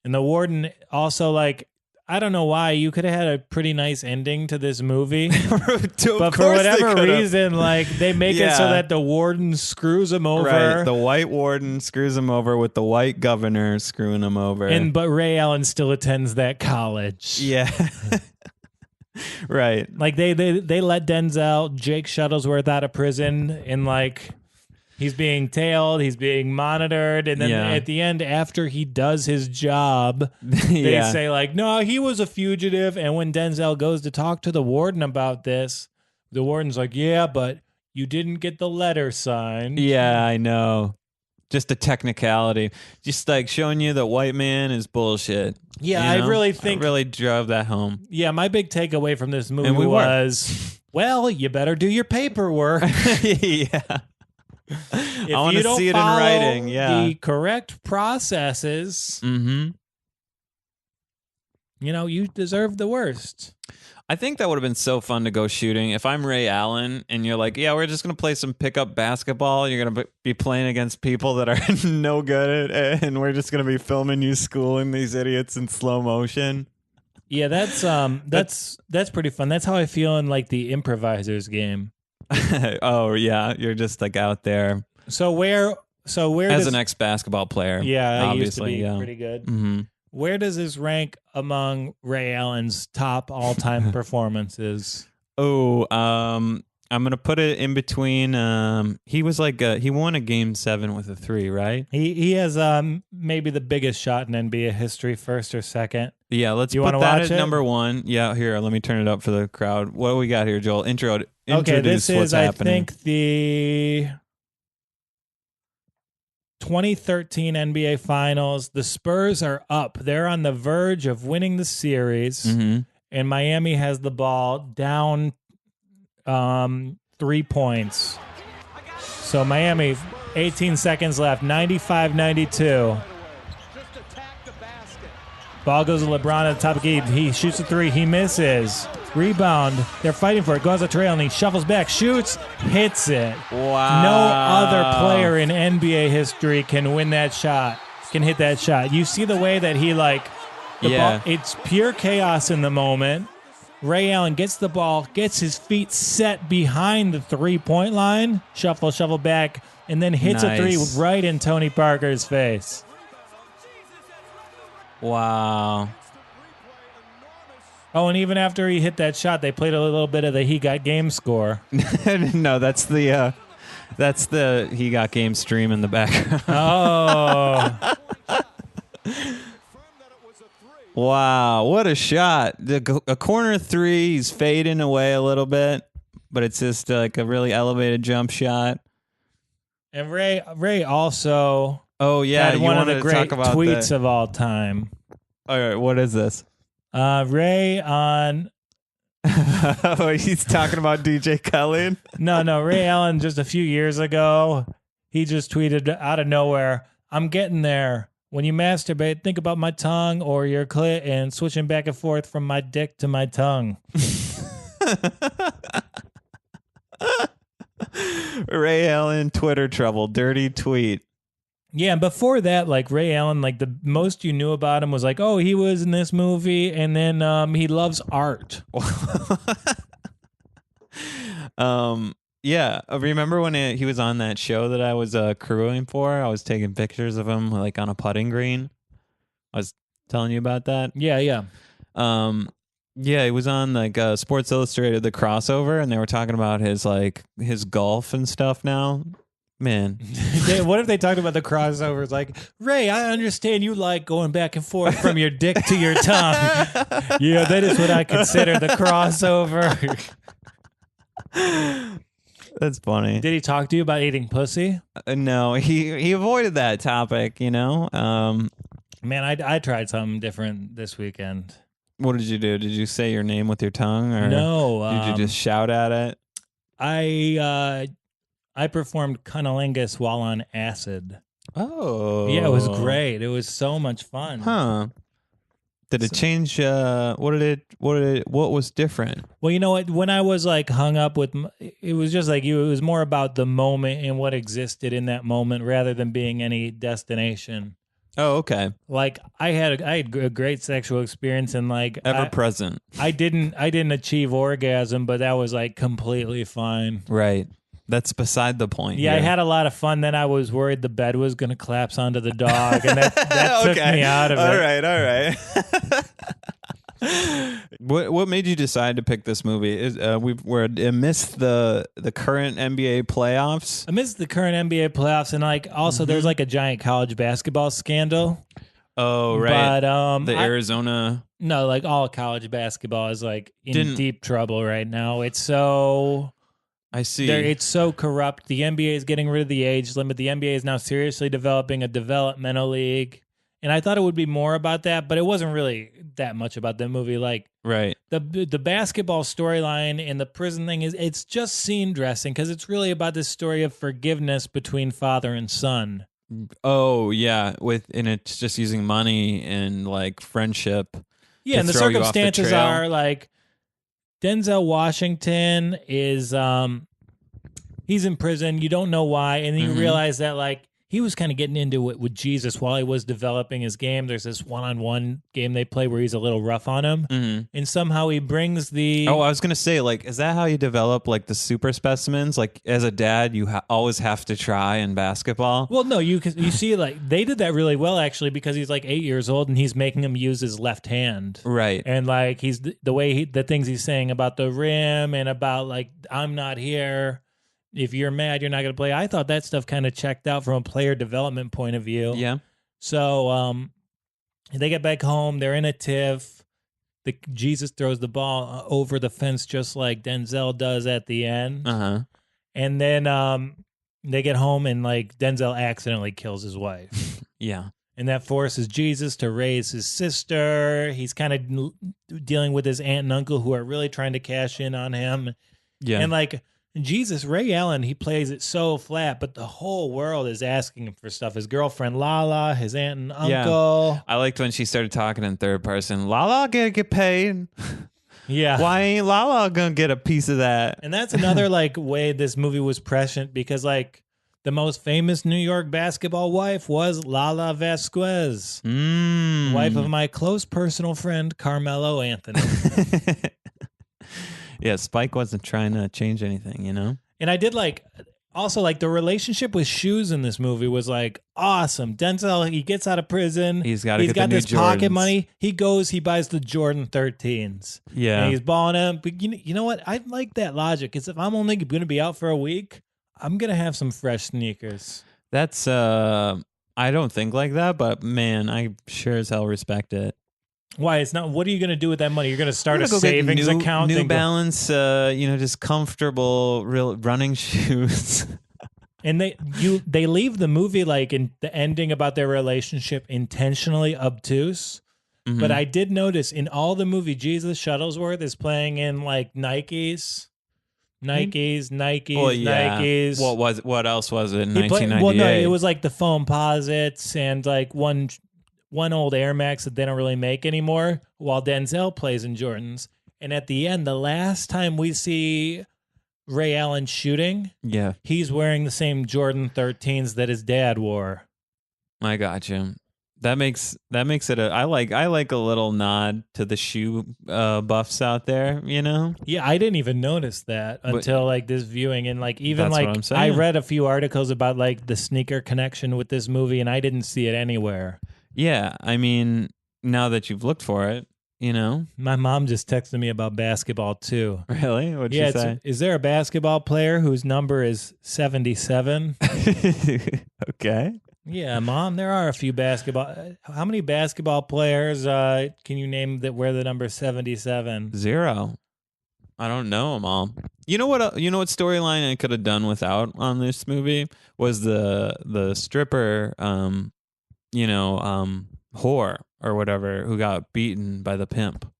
And the warden also, like, I don't know why, you could have had a pretty nice ending to this movie. But for whatever reason, like, they make it so that the warden screws him over. Right. The white warden screws him over with the white governor screwing him over. But Ray Allen still attends that college. Yeah. Right. Like, they let Denzel, Jake Shuttlesworth, out of prison, and, like, he's being tailed, he's being monitored, and then at the end, after he does his job, they say, like, no, he was a fugitive. And when Denzel goes to talk to the warden about this, the warden's like, yeah, but you didn't get the letter signed. Yeah, I know. Just a technicality. Just like showing you that white man is bullshit. Yeah, you know? I really think... I really drove that home. Yeah, my big takeaway from this movie was, well, you better do your paperwork. Yeah. If I want you to don't see it in follow writing. Yeah. the correct processes, Mm-hmm. you know, you deserve the worst. I think that would have been so fun to go shooting. If I'm Ray Allen and you're like, yeah, we're just going to play some pickup basketball. You're going to be playing against people that are no good at it, and we're just going to be filming you schooling these idiots in slow motion. Yeah, that's pretty fun. That's how I feel in, like, the improvisers game. Oh, yeah. You're just like out there. So where As an ex-basketball player. Yeah, I used to obviously, be pretty good. Mm-hmm. Where does this rank among Ray Allen's top all-time performances? Oh, I'm gonna put it in between. He was like he won a game 7 with a 3, right? He has maybe the biggest shot in NBA history, first or second. Yeah, let's You put wanna that watch at it? number 1. Yeah, here, let me turn it up for the crowd. What do we got here, Joel? Introduce Okay, this what's is, I happening. think, the 2013 NBA Finals. The Spurs are up. They're on the verge of winning the series, Mhm. and Miami has the ball down 3 points. So Miami, 18 seconds left, 95-92. Ball goes to LeBron at the top of the key. He shoots a 3. He misses. Rebound. They're fighting for it. Goes a trail, and he shuffles back, shoots, hits it. Wow. No other player in NBA history can win that shot, can hit that shot. You see the way that he, like, the ball, it's pure chaos in the moment. Ray Allen gets the ball, gets his feet set behind the three-point line, shuffle back, and then hits a 3 right in Tony Parker's face. Wow. Oh, and even after he hit that shot, they played a little bit of the He Got Game score. No, that's the He Got Game stream in the background. Oh. Wow, what a shot. A corner 3, he's fading away a little bit, but it's just like a really elevated jump shot. And Ray also had one of the great tweets of all time. All right, what is this? Ray on... He's talking about DJ Khaled? No, Ray Allen just a few years ago, he just tweeted out of nowhere, I'm getting there. When you masturbate, think about my tongue or your clit and switching back and forth from my dick to my tongue. Ray Allen Twitter trouble, dirty tweet. Yeah, and before that, like, Ray Allen, like, the most you knew about him was like, oh, he was in this movie, and then he loves art. Yeah, remember when he was on that show that I was crewing for? I was taking pictures of him, like, on a putting green. I was telling you about that. Yeah. Yeah, he was on, like, Sports Illustrated, the crossover, and they were talking about his golf and stuff now. Man. What if they talked about the crossovers? Like, Ray, I understand you like going back and forth from your dick to your tongue. Yeah, that is what I consider the crossover. That's funny. Did he talk to you about eating pussy? No, he avoided that topic, you know? Man, I tried something different this weekend. What did you do? Did you say your name with your tongue? Or No. Did you just shout at it? I performed cunnilingus while on acid. Oh. Yeah, it was great. It was so much fun. Huh. Did it change? What was different? Well, you know what? When I was like hung up with, it was just like you. It was more about the moment and what existed in that moment, rather than being any destination. Oh, okay. Like I had a great sexual experience, and like Ever present. I didn't achieve orgasm, but that was like completely fine. Right. That's beside the point. Yeah, I here. had a lot of fun. Then I was worried the bed was going to collapse onto the dog, and that took me out of it. All right. What made you decide to pick this movie? We're amidst the current NBA playoffs. Amidst the current NBA playoffs, and like also there's like a giant college basketball scandal. Oh, right. But Arizona. No, like all college basketball is like in deep trouble right now. It's so. I see. It's so corrupt. The NBA is getting rid of the age limit. The NBA is now seriously developing a developmental league. And I thought it would be more about that, but it wasn't really that much about the movie. Like, right. The basketball storyline and the prison thing it's just scene dressing, because it's really about this story of forgiveness between father and son. Oh, yeah. And it's just using money and like friendship. Yeah, and the circumstances are like Denzel Washington is he's in prison. You don't know why, and then you realize that like he was kind of getting into it with Jesus while he was developing his game. There's this one-on-one game they play where he's a little rough on him, and somehow he brings the. Oh, I was gonna say, like, is that how you develop like the super specimens? Like, as a dad, you always have to try in basketball. Well, no, you see, like they did that really well actually, because he's like 8 years old and he's making him use his left hand, right? And like he's the way the things he's saying about the rim and about like I'm not here. If you're mad, you're not going to play. I thought that stuff kind of checked out from a player development point of view. Yeah. So they get back home. They're in a tiff. Jesus throws the ball over the fence just like Denzel does at the end. Uh-huh. And then they get home and like Denzel accidentally kills his wife. Yeah. And that forces Jesus to raise his sister. He's kind of dealing with his aunt and uncle who are really trying to cash in on him. Yeah. And like Jesus, Ray Allen, he plays it so flat, but the whole world is asking him for stuff. His girlfriend Lala, his aunt and uncle. Yeah. I liked when she started talking in third person. Lala gonna get paid. Yeah. Why ain't Lala gonna get a piece of that? And that's another like way this movie was prescient, because like the most famous New York basketball wife was Lala Vasquez, wife of my close personal friend Carmelo Anthony. Yeah, Spike wasn't trying to change anything, you know? And I did like, also like the relationship with shoes in this movie was like awesome. Denzel, he gets out of prison. He's got this pocket money. He goes, he buys the Jordan 13s. Yeah. And he's balling them. But you know what? I like that logic. Because if I'm only going to be out for a week, I'm going to have some fresh sneakers. That's, I don't think like that, but man, I sure as hell respect it. Why? It's not. What are you going to do with that money? You're going to start a savings account? New Balance, just comfortable, real running shoes. And they leave the movie like in the ending about their relationship intentionally obtuse. Mm-hmm. But I did notice in all the movie, Jesus Shuttlesworth is playing in like Nikes. Well, yeah. Nikes. What else was it in 1998? Well, no, it was like the Foamposites and like one old Air Max that they don't really make anymore, while Denzel plays in Jordans. And at the end, the last time we see Ray Allen shooting, yeah, he's wearing the same Jordan 13s that his dad wore. I got you. That makes it I like a little nod to the shoe buffs out there, you know? Yeah, I didn't even notice that until like this viewing, and like even That's like what I'm saying. I read a few articles about like the sneaker connection with this movie, and I didn't see it anywhere. Yeah, I mean, now that you've looked for it, you know. My mom just texted me about basketball too. Really? What'd she say? Is there a basketball player whose number is 77? Okay. Yeah, Mom, there are a few basketball. How many basketball players can you name that wear the number 77? 0. I don't know, Mom. You know what storyline I could have done without on this movie was the stripper whore or whatever who got beaten by the pimp.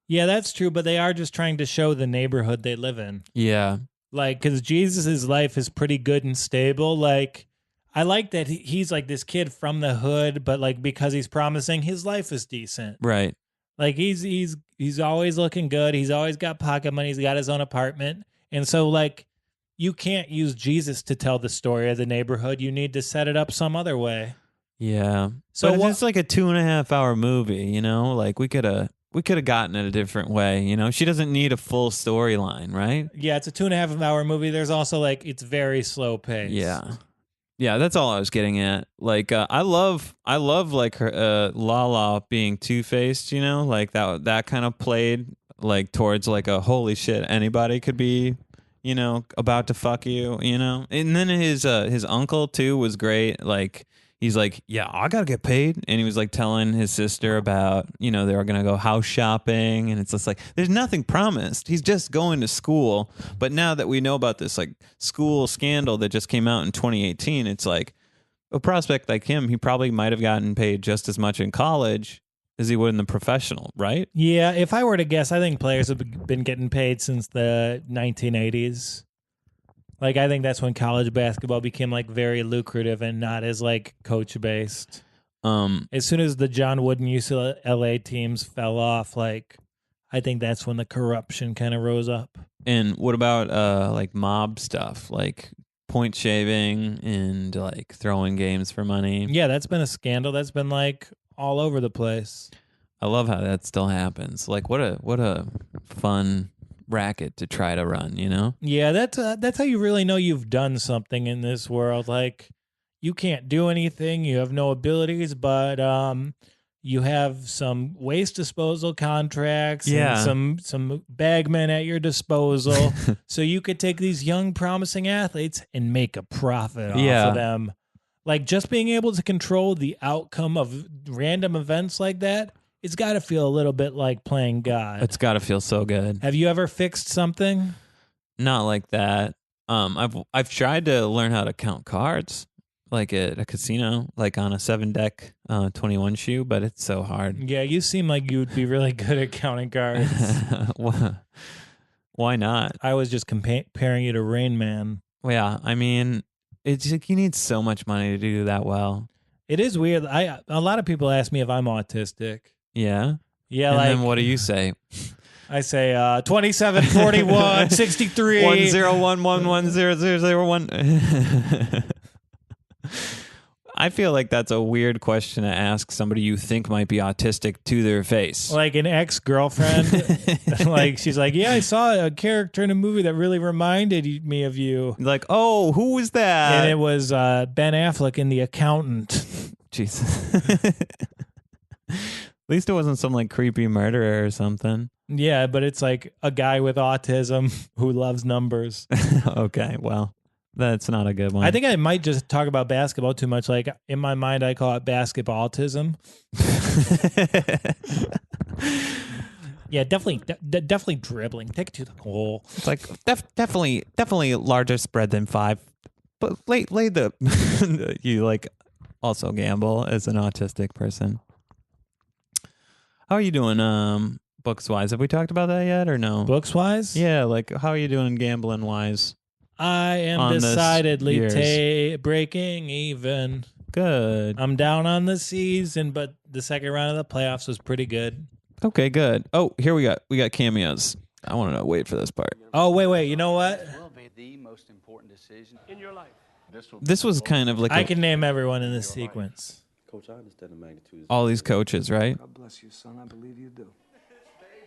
Yeah, that's true, but they are just trying to show the neighborhood they live in. Yeah. Like, because Jesus' life is pretty good and stable. Like, I like that he's like this kid from the hood, but like because he's promising, his life is decent. Right. Like he's always looking good. He's always got pocket money. He's got his own apartment. And so like you can't use Jesus to tell the story of the neighborhood. You need to set it up some other way. Yeah. So But what- it's like a 2.5-hour movie, you know? Like we could have gotten it a different way, you know? She doesn't need a full storyline, right? Yeah, it's a 2.5-hour movie. There's also like it's very slow paced. Yeah. Yeah, that's all I was getting at. Like I love like her Lala being two-faced, you know? Like that kind of played like towards like a holy shit, anybody could be, you know, about to fuck you, you know? And then his uncle too was great. Like he's like, yeah, I gotta get paid. And he was like telling his sister about, you know, they were gonna go house shopping. And it's just like, there's nothing promised. He's just going to school. But now that we know about this like school scandal that just came out in 2018, it's like a prospect like him, he probably might have gotten paid just as much in college as he would in the professional, right? Yeah, if I were to guess, I think players have been getting paid since the 1980s. Like, I think that's when college basketball became like very lucrative and not as like coach based. As soon as the John Wooden UCLA teams fell off, like I think that's when the corruption kind of rose up. And what about like mob stuff, like point shaving and like throwing games for money? Yeah, that's been a scandal. That's been like all over the place. I love how that still happens. Like what a fun racket to try to run, you know? Yeah, that's how you really know you've done something in this world. Like you can't do anything, you have no abilities, but you have some waste disposal contracts Yeah. and some bagmen at your disposal. So you could take these young promising athletes and make a profit off Yeah. of them. Like just being able to control the outcome of random events like that, it's got to feel a little bit like playing God. It's got to feel so good. Have you ever fixed something? Not like that. I've tried to learn how to count cards, like at a casino, like on a 7-deck 21 shoe, but it's so hard. Yeah, you seem like you would be really good at counting cards. Why not? I was just comparing you to Rain Man. Well, yeah, I mean, it's like you need so much money to do that well. It is weird. A lot of people ask me if I'm autistic. Yeah. Yeah, And like then what do you say? I say 27, 41, 63. 101110001. I feel like that's a weird question to ask somebody you think might be autistic to their face. Like an ex-girlfriend. Like she's like, yeah, I saw a character in a movie that really reminded me of you. Like, oh, who was that? And it was Ben Affleck in The Accountant. Jesus. At least it wasn't some like creepy murderer or something. Yeah, but it's like a guy with autism who loves numbers. Okay, well, that's not a good one. I think I might just talk about basketball too much. Like in my mind, I call it basketball autism. Yeah, definitely dribbling. Take it to the goal. It's like definitely larger spread than 5. But lay the you like also gamble as an autistic person. How are you doing books wise? Have we talked about that yet or no? Books wise? Yeah, like how are you doing gambling wise? I am On this decidedly year's. breaking even. Good. I'm down on the season, but the second round of the playoffs was pretty good. Okay, good. Oh, here we got cameos. I want to wait for this part. Oh, wait. You know what? Will be the most important decision in your life. This was kind of like I can name everyone in this sequence. Coach, I understand the magnitude. all these coaches, right? God bless you, son. I believe you do.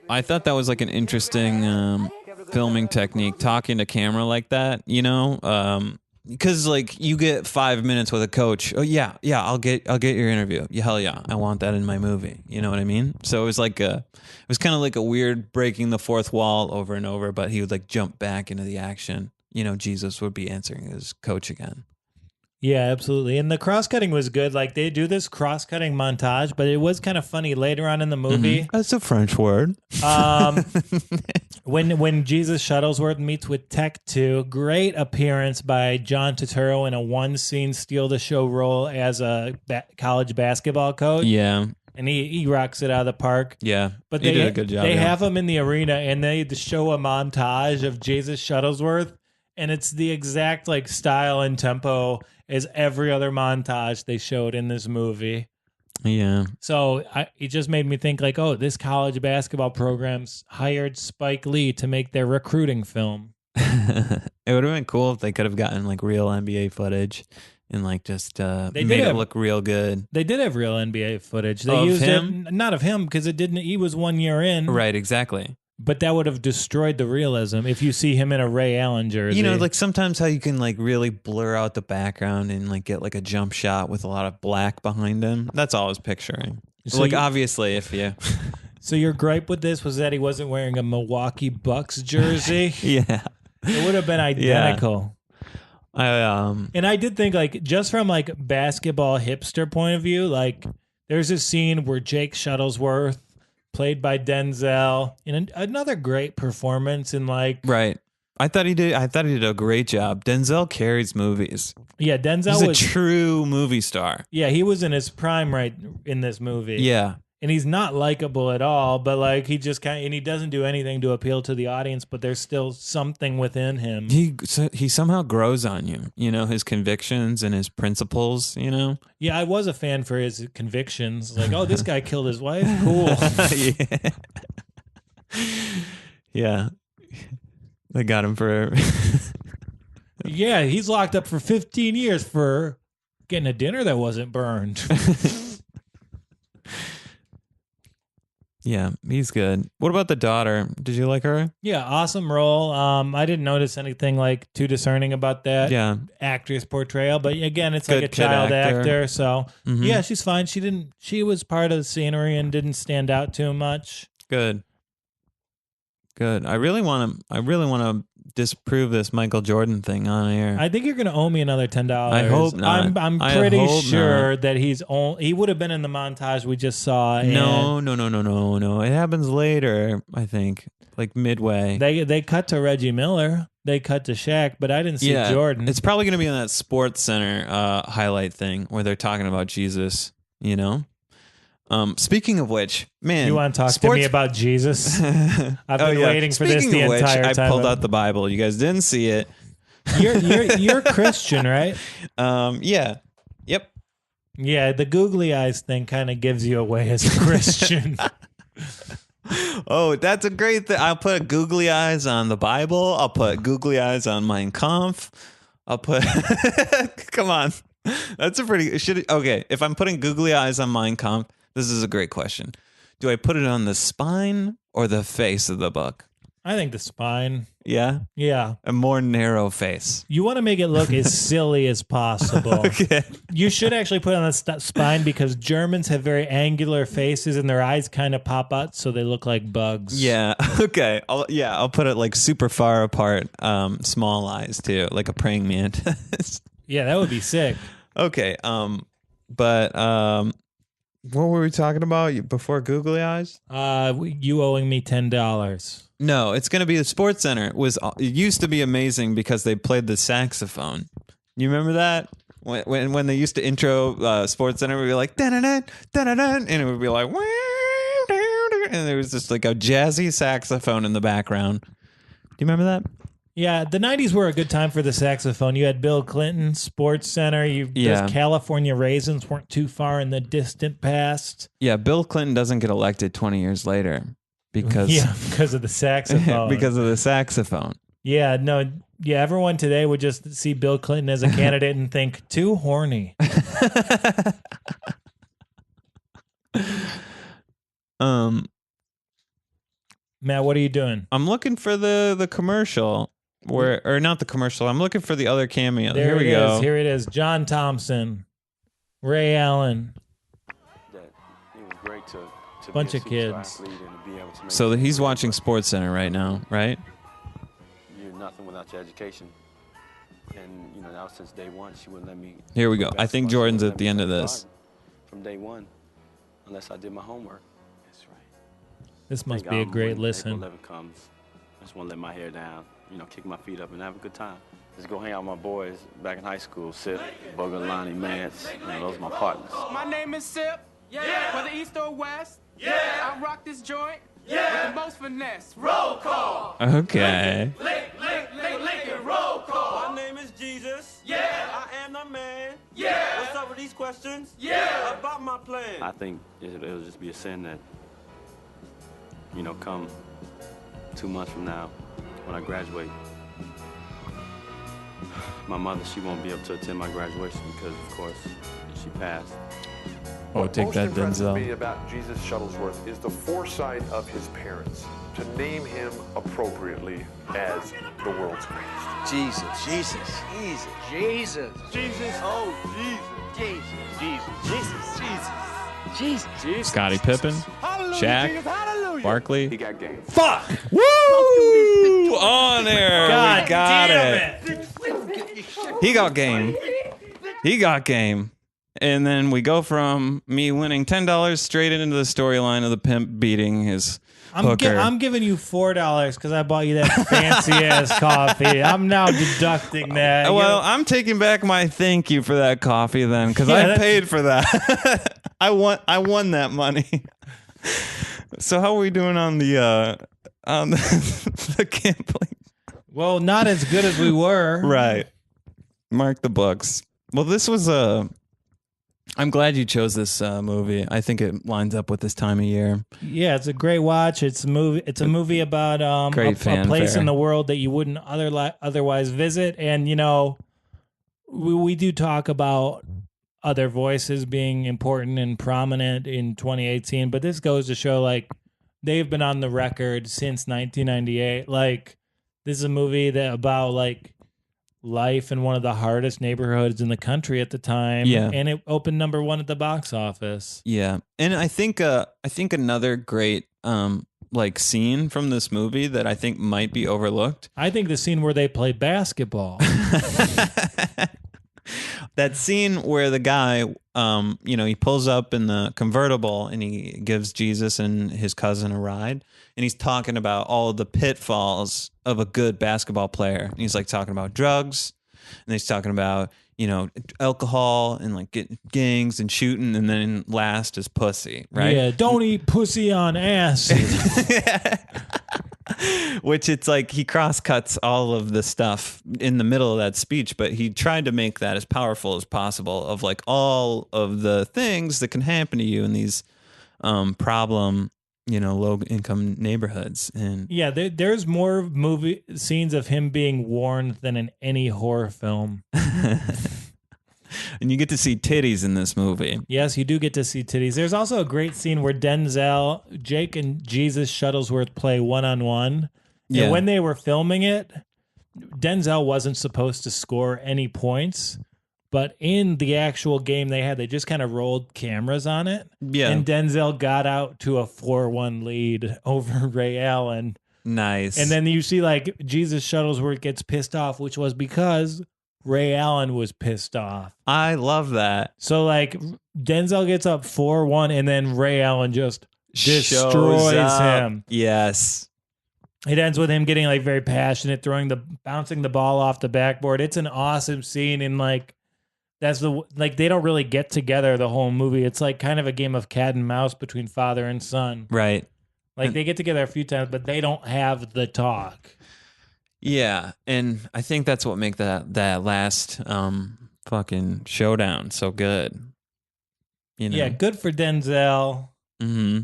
I thought that was like an interesting filming technique, talking to camera like that, you know? Because like you get 5 minutes with a coach. Oh yeah, I'll get your interview. Yeah, hell yeah, I want that in my movie. You know what I mean? So it was like it was kind of like a weird breaking the fourth wall over and over. But he would like jump back into the action. You know, Jesus would be answering his coach again. Yeah, absolutely. And the cross-cutting was good. Like they do this cross-cutting montage, but it was kind of funny later on in the movie. That's a French word. When Jesus Shuttlesworth meets with Tech 2, great appearance by John Turturro in a one-scene steal-the-show role as a college basketball coach. Yeah, And he rocks it out of the park. yeah. But he they did a good job. They yeah. have him in the arena, and they show a montage of Jesus Shuttlesworth, and it's the exact like style and tempo as every other montage they showed in this movie. Yeah. So it just made me think like, oh, this college basketball program's hired Spike Lee to make their recruiting film. It would have been cool if they could have gotten like real NBA footage and like just made it look real good. They did have real NBA footage. They Of used him? it, not of him, because it didn't. He was 1 year in, Right, exactly. but that would have destroyed the realism if you see him in a Ray Allen jersey. You know, like sometimes how you can like really blur out the background and like get like a jump shot with a lot of black behind him. That's all I was picturing. So like you- obviously if you So your gripe with this was that he wasn't wearing a Milwaukee Bucks jersey. yeah. It would have been identical. And I did think, like, just from like basketball hipster point of view, like there's a scene where Jake Shuttlesworth, played by Denzel, in another great performance in like Right. I thought he did a great job. Denzel carries movies. yeah, Denzel He's was a true movie star. yeah, he was in his prime right in this movie. Yeah. And he's not likable at all, but like he just and he doesn't do anything to appeal to the audience, but there's still something within him. He somehow grows on you, you know, his convictions and his principles, you know? Yeah, I was a fan for his convictions. Like, oh, this guy killed his wife? Cool. Yeah. Yeah. They got him for Yeah, he's locked up for 15 years for getting a dinner that wasn't burned. Yeah, he's good. What about the daughter? Did you like her? Yeah, awesome role. I didn't notice anything like too discerning about that Yeah. actress portrayal, but again, it's Good like a kid child actor. actor, so Mhm. yeah, she's fine. She was part of the scenery and didn't stand out too much. Good. Good. I really want to disprove this Michael Jordan thing on air. I think you're going to owe me another $10. I hope not. I'm I pretty hope sure that he would have been in the montage we just saw. And No. It happens later, I think. Like midway. They cut to Reggie Miller. They cut to Shaq, but I didn't see Jordan. It's probably going to be on that Sports Center highlight thing where they're talking about Jesus, you know? Speaking of which, man, You want to talk to me about Jesus? I've been waiting for this the entire I time. pulled out the Bible. You guys didn't see it. You're Christian, right? Yeah. Yep. Yeah, the googly eyes thing kind of gives you away as a Christian. Oh, that's a great thing. I'll put googly eyes on the Bible. I'll put googly eyes on Mein Kampf. I'll put. Come on, that's a pretty. Okay, if I'm putting googly eyes on Mein Kampf, this is a great question. Do I put it on the spine or the face of the book? I think the spine. Yeah, Yeah. a more narrow face. You want to make it look as silly as possible. Okay. You should actually put it on the spine because Germans have very angular faces and their eyes kind of pop out so they look like bugs. Yeah. Okay. I'll put it like super far apart, small eyes too, like a praying mantis. Yeah, that would be sick. Okay. But what were we talking about before googly eyes? You owing me $10. No, it's going to be the Sports Center. It used to be amazing because they played the saxophone. You remember that? When they used to intro Sports Center, we'd be like, da-da-da, da-da-da, and it would be like, and there was just like a jazzy saxophone in the background. Do you remember that? Yeah, the 90s were a good time for the saxophone. You had Bill Clinton, Sports Center. Those California Raisins weren't too far in the distant past. Yeah, Bill Clinton doesn't get elected 20 years later because of the saxophone. because of the saxophone. Yeah, no, yeah, everyone today would just see Bill Clinton as a candidate and think, too horny. Matt, what are you doing? I'm looking for the commercial or not the commercial. I'm looking for the other cameo. There Here we go. Here it is. John Thompson, Ray Allen. That it was great to Bunch be a of superstar kids. athlete and to be able to make So it he's great, watching but Sports Center right now, right? You're nothing without your education. And now since day one, she wouldn't let me. Here we go. play I think basketball. She Jordan's wouldn't at the let end me of play this. garden from day one, unless I did my homework. That's right. This must be a great listen. April 11 comes, I just want to let my hair down, kick my feet up and have a good time. Just go hang out with my boys back in high school. Sip, Booger, Lonnie, Mance. Those are my partners. My name is Sip. Yeah. Whether east or west. Yeah. I rock this joint. Yeah. With the most finesse. Roll call. Okay. Lincoln, roll call. My name is Jesus. Yeah. I am the man. Yeah. What's up with these questions? Yeah. About my I think it'll just be a sin that, come 2 months from now when I graduate, my mother, she won't be able to attend my graduation because, of course, she passed. Oh, take that, What most Denzel. impresses me about Jesus Shuttlesworth is the foresight of his parents to name him appropriately as the world's greatest. Jesus. Jesus. Jesus. Jesus. Jesus. Oh, Jesus. Jesus. Jesus. Jesus. Jesus. Jesus. Scottie Pippen, Shaq, Barkley. He got game. Fuck! Woo! On there. God We got damn it. He got game. He got game. And then we go from me winning $10 straight into the storyline of the pimp beating his hooker. I'm giving you $4 because I bought you that fancy ass coffee. I'm now deducting that. Well, I'm taking back my thank you for that coffee then, because Yeah, I that's- paid for that. I won that money. So how are we doing on the the gambling? Well, not as good as we were. Right. Mark the books. Well, this was I'm glad you chose this movie. I think it lines up with this time of year. Yeah, it's a great watch. It's a movie. It's a movie about a place fanfare. in the world that you wouldn't otherwise visit. And we do talk about other voices being important and prominent in 2018, but this goes to show like they've been on the record since 1998. Like this is a movie that about like life in one of the hardest neighborhoods in the country at the time. Yeah. And it opened number 1 at the box office. Yeah. And I think another great like scene from this movie that I think might be overlooked. I think the scene where they play basketball. That scene where the guy, he pulls up in the convertible and he gives Jesus and his cousin a ride. And he's talking about all of the pitfalls of a good basketball player. And he's like talking about drugs. And he's talking about, alcohol and like getting gangs and shooting. And then last is pussy, right? Yeah, don't eat pussy on ass. Which it's like he cross-cuts all of the stuff in the middle of that speech, but he tried to make that as powerful as possible of like all of the things that can happen to you in these problem, low-income neighborhoods. And Yeah, there's more movie scenes of him being warned than in any horror film. and you get to see titties in this movie. Yes, you do get to see titties. There's also a great scene where Jake and Jesus Shuttlesworth play one-on-one. Yeah. And when they were filming it, Denzel wasn't supposed to score any points. But in the actual game they just kind of rolled cameras on it. Yeah. And Denzel got out to a 4-1 lead over Ray Allen. Nice. And then you see like Jesus Shuttlesworth gets pissed off, which was because Ray Allen was pissed off. I love that. So like Denzel gets up 4-1 and then Ray Allen just Shows destroys up. him. Yes. It ends with him getting like very passionate, bouncing the ball off the backboard. It's an awesome scene, and like they don't really get together the whole movie. It's like kind of a game of cat and mouse between father and son. Right. Like they get together a few times, but they don't have the talk. Yeah, and I think that's what make that last fucking showdown so good. Yeah, good for Denzel. Mm-hmm.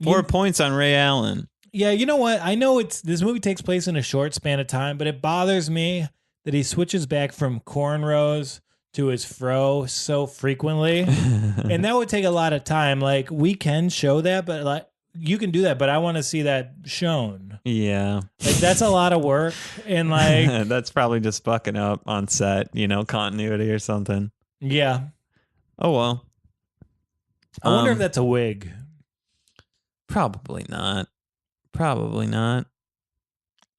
4 points on Ray Allen. Yeah, you know what? I know this movie takes place in a short span of time, but it bothers me that he switches back from cornrows to his fro so frequently. And that would take a lot of time. Like we can show that, but like you can do that, but I want to see that shown. Yeah. Like that's a lot of work, and like that's probably just fucking up on set, continuity or something. Yeah. Oh well. I wonder if that's a wig. Probably not. Probably not.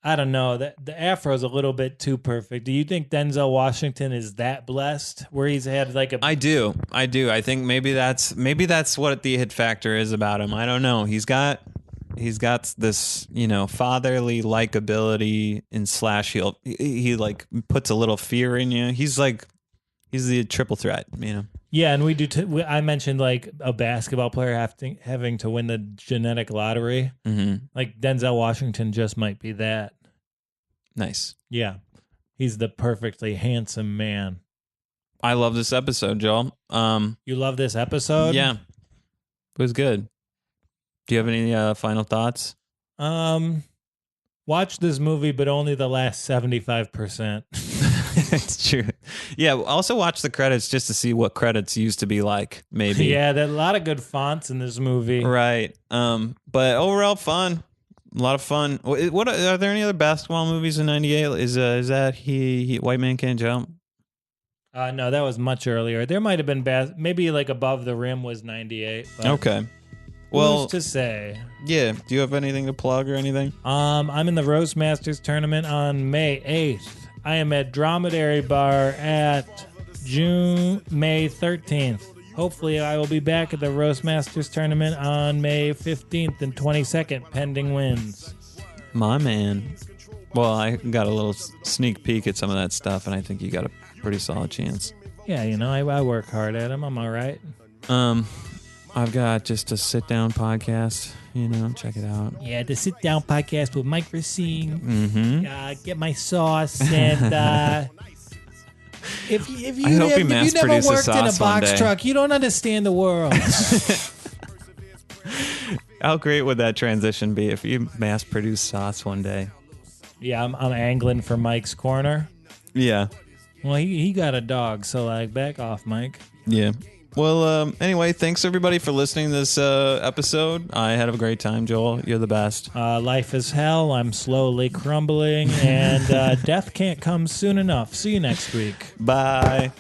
I don't know. The afro is a little bit too perfect. Do you think Denzel Washington is that blessed where he's had like a I do. I think maybe that's what the hit factor is about him. I don't know. He's got this, fatherly likability and slash he like puts a little fear in you. He's the triple threat, Yeah, and we do. I mentioned like a basketball player having to win the genetic lottery. Mm-hmm. Like Denzel Washington just might be that. Nice. Yeah, he's the perfectly handsome man. I love this episode, Joel. You love this episode? Yeah, it was good. Do you have any final thoughts? Watch this movie, but only the last 75%. It's true. Yeah, also watch the credits just to see what credits used to be like, maybe. Yeah, there are a lot of good fonts in this movie. Right. But overall fun. A lot of fun. What are there any other basketball movies in '98? Is that he White Man Can't Jump? No, that was much earlier. There might have been maybe like Above the Rim was 98. But Okay. Well, who's to say? Yeah. Do you have anything to plug or anything? I'm in the Roast Masters tournament on May 8th. I am at Dromedary Bar at May 13th. Hopefully, I will be back at the Roast Masters tournament on May 15th and 22nd, pending wins. My man. Well, I got a little sneak peek at some of that stuff, and I think you got a pretty solid chance. Yeah, I work hard at them. I'm all right. I've got just a sit-down podcast. Check it out. Yeah, the sit-down podcast with Mike Racine. Mm-hmm. Get my sauce and... If you never worked in a box truck, you don't understand the world. How great would that transition be if you mass produce sauce one day? Yeah, I'm angling for Mike's corner. Yeah. Well, he got a dog, so back off, Mike. Yeah. Well, anyway, thanks everybody for listening to this episode. I had a great time, Joel. You're the best. Life is hell. I'm slowly crumbling, and death can't come soon enough. See you next week. Bye.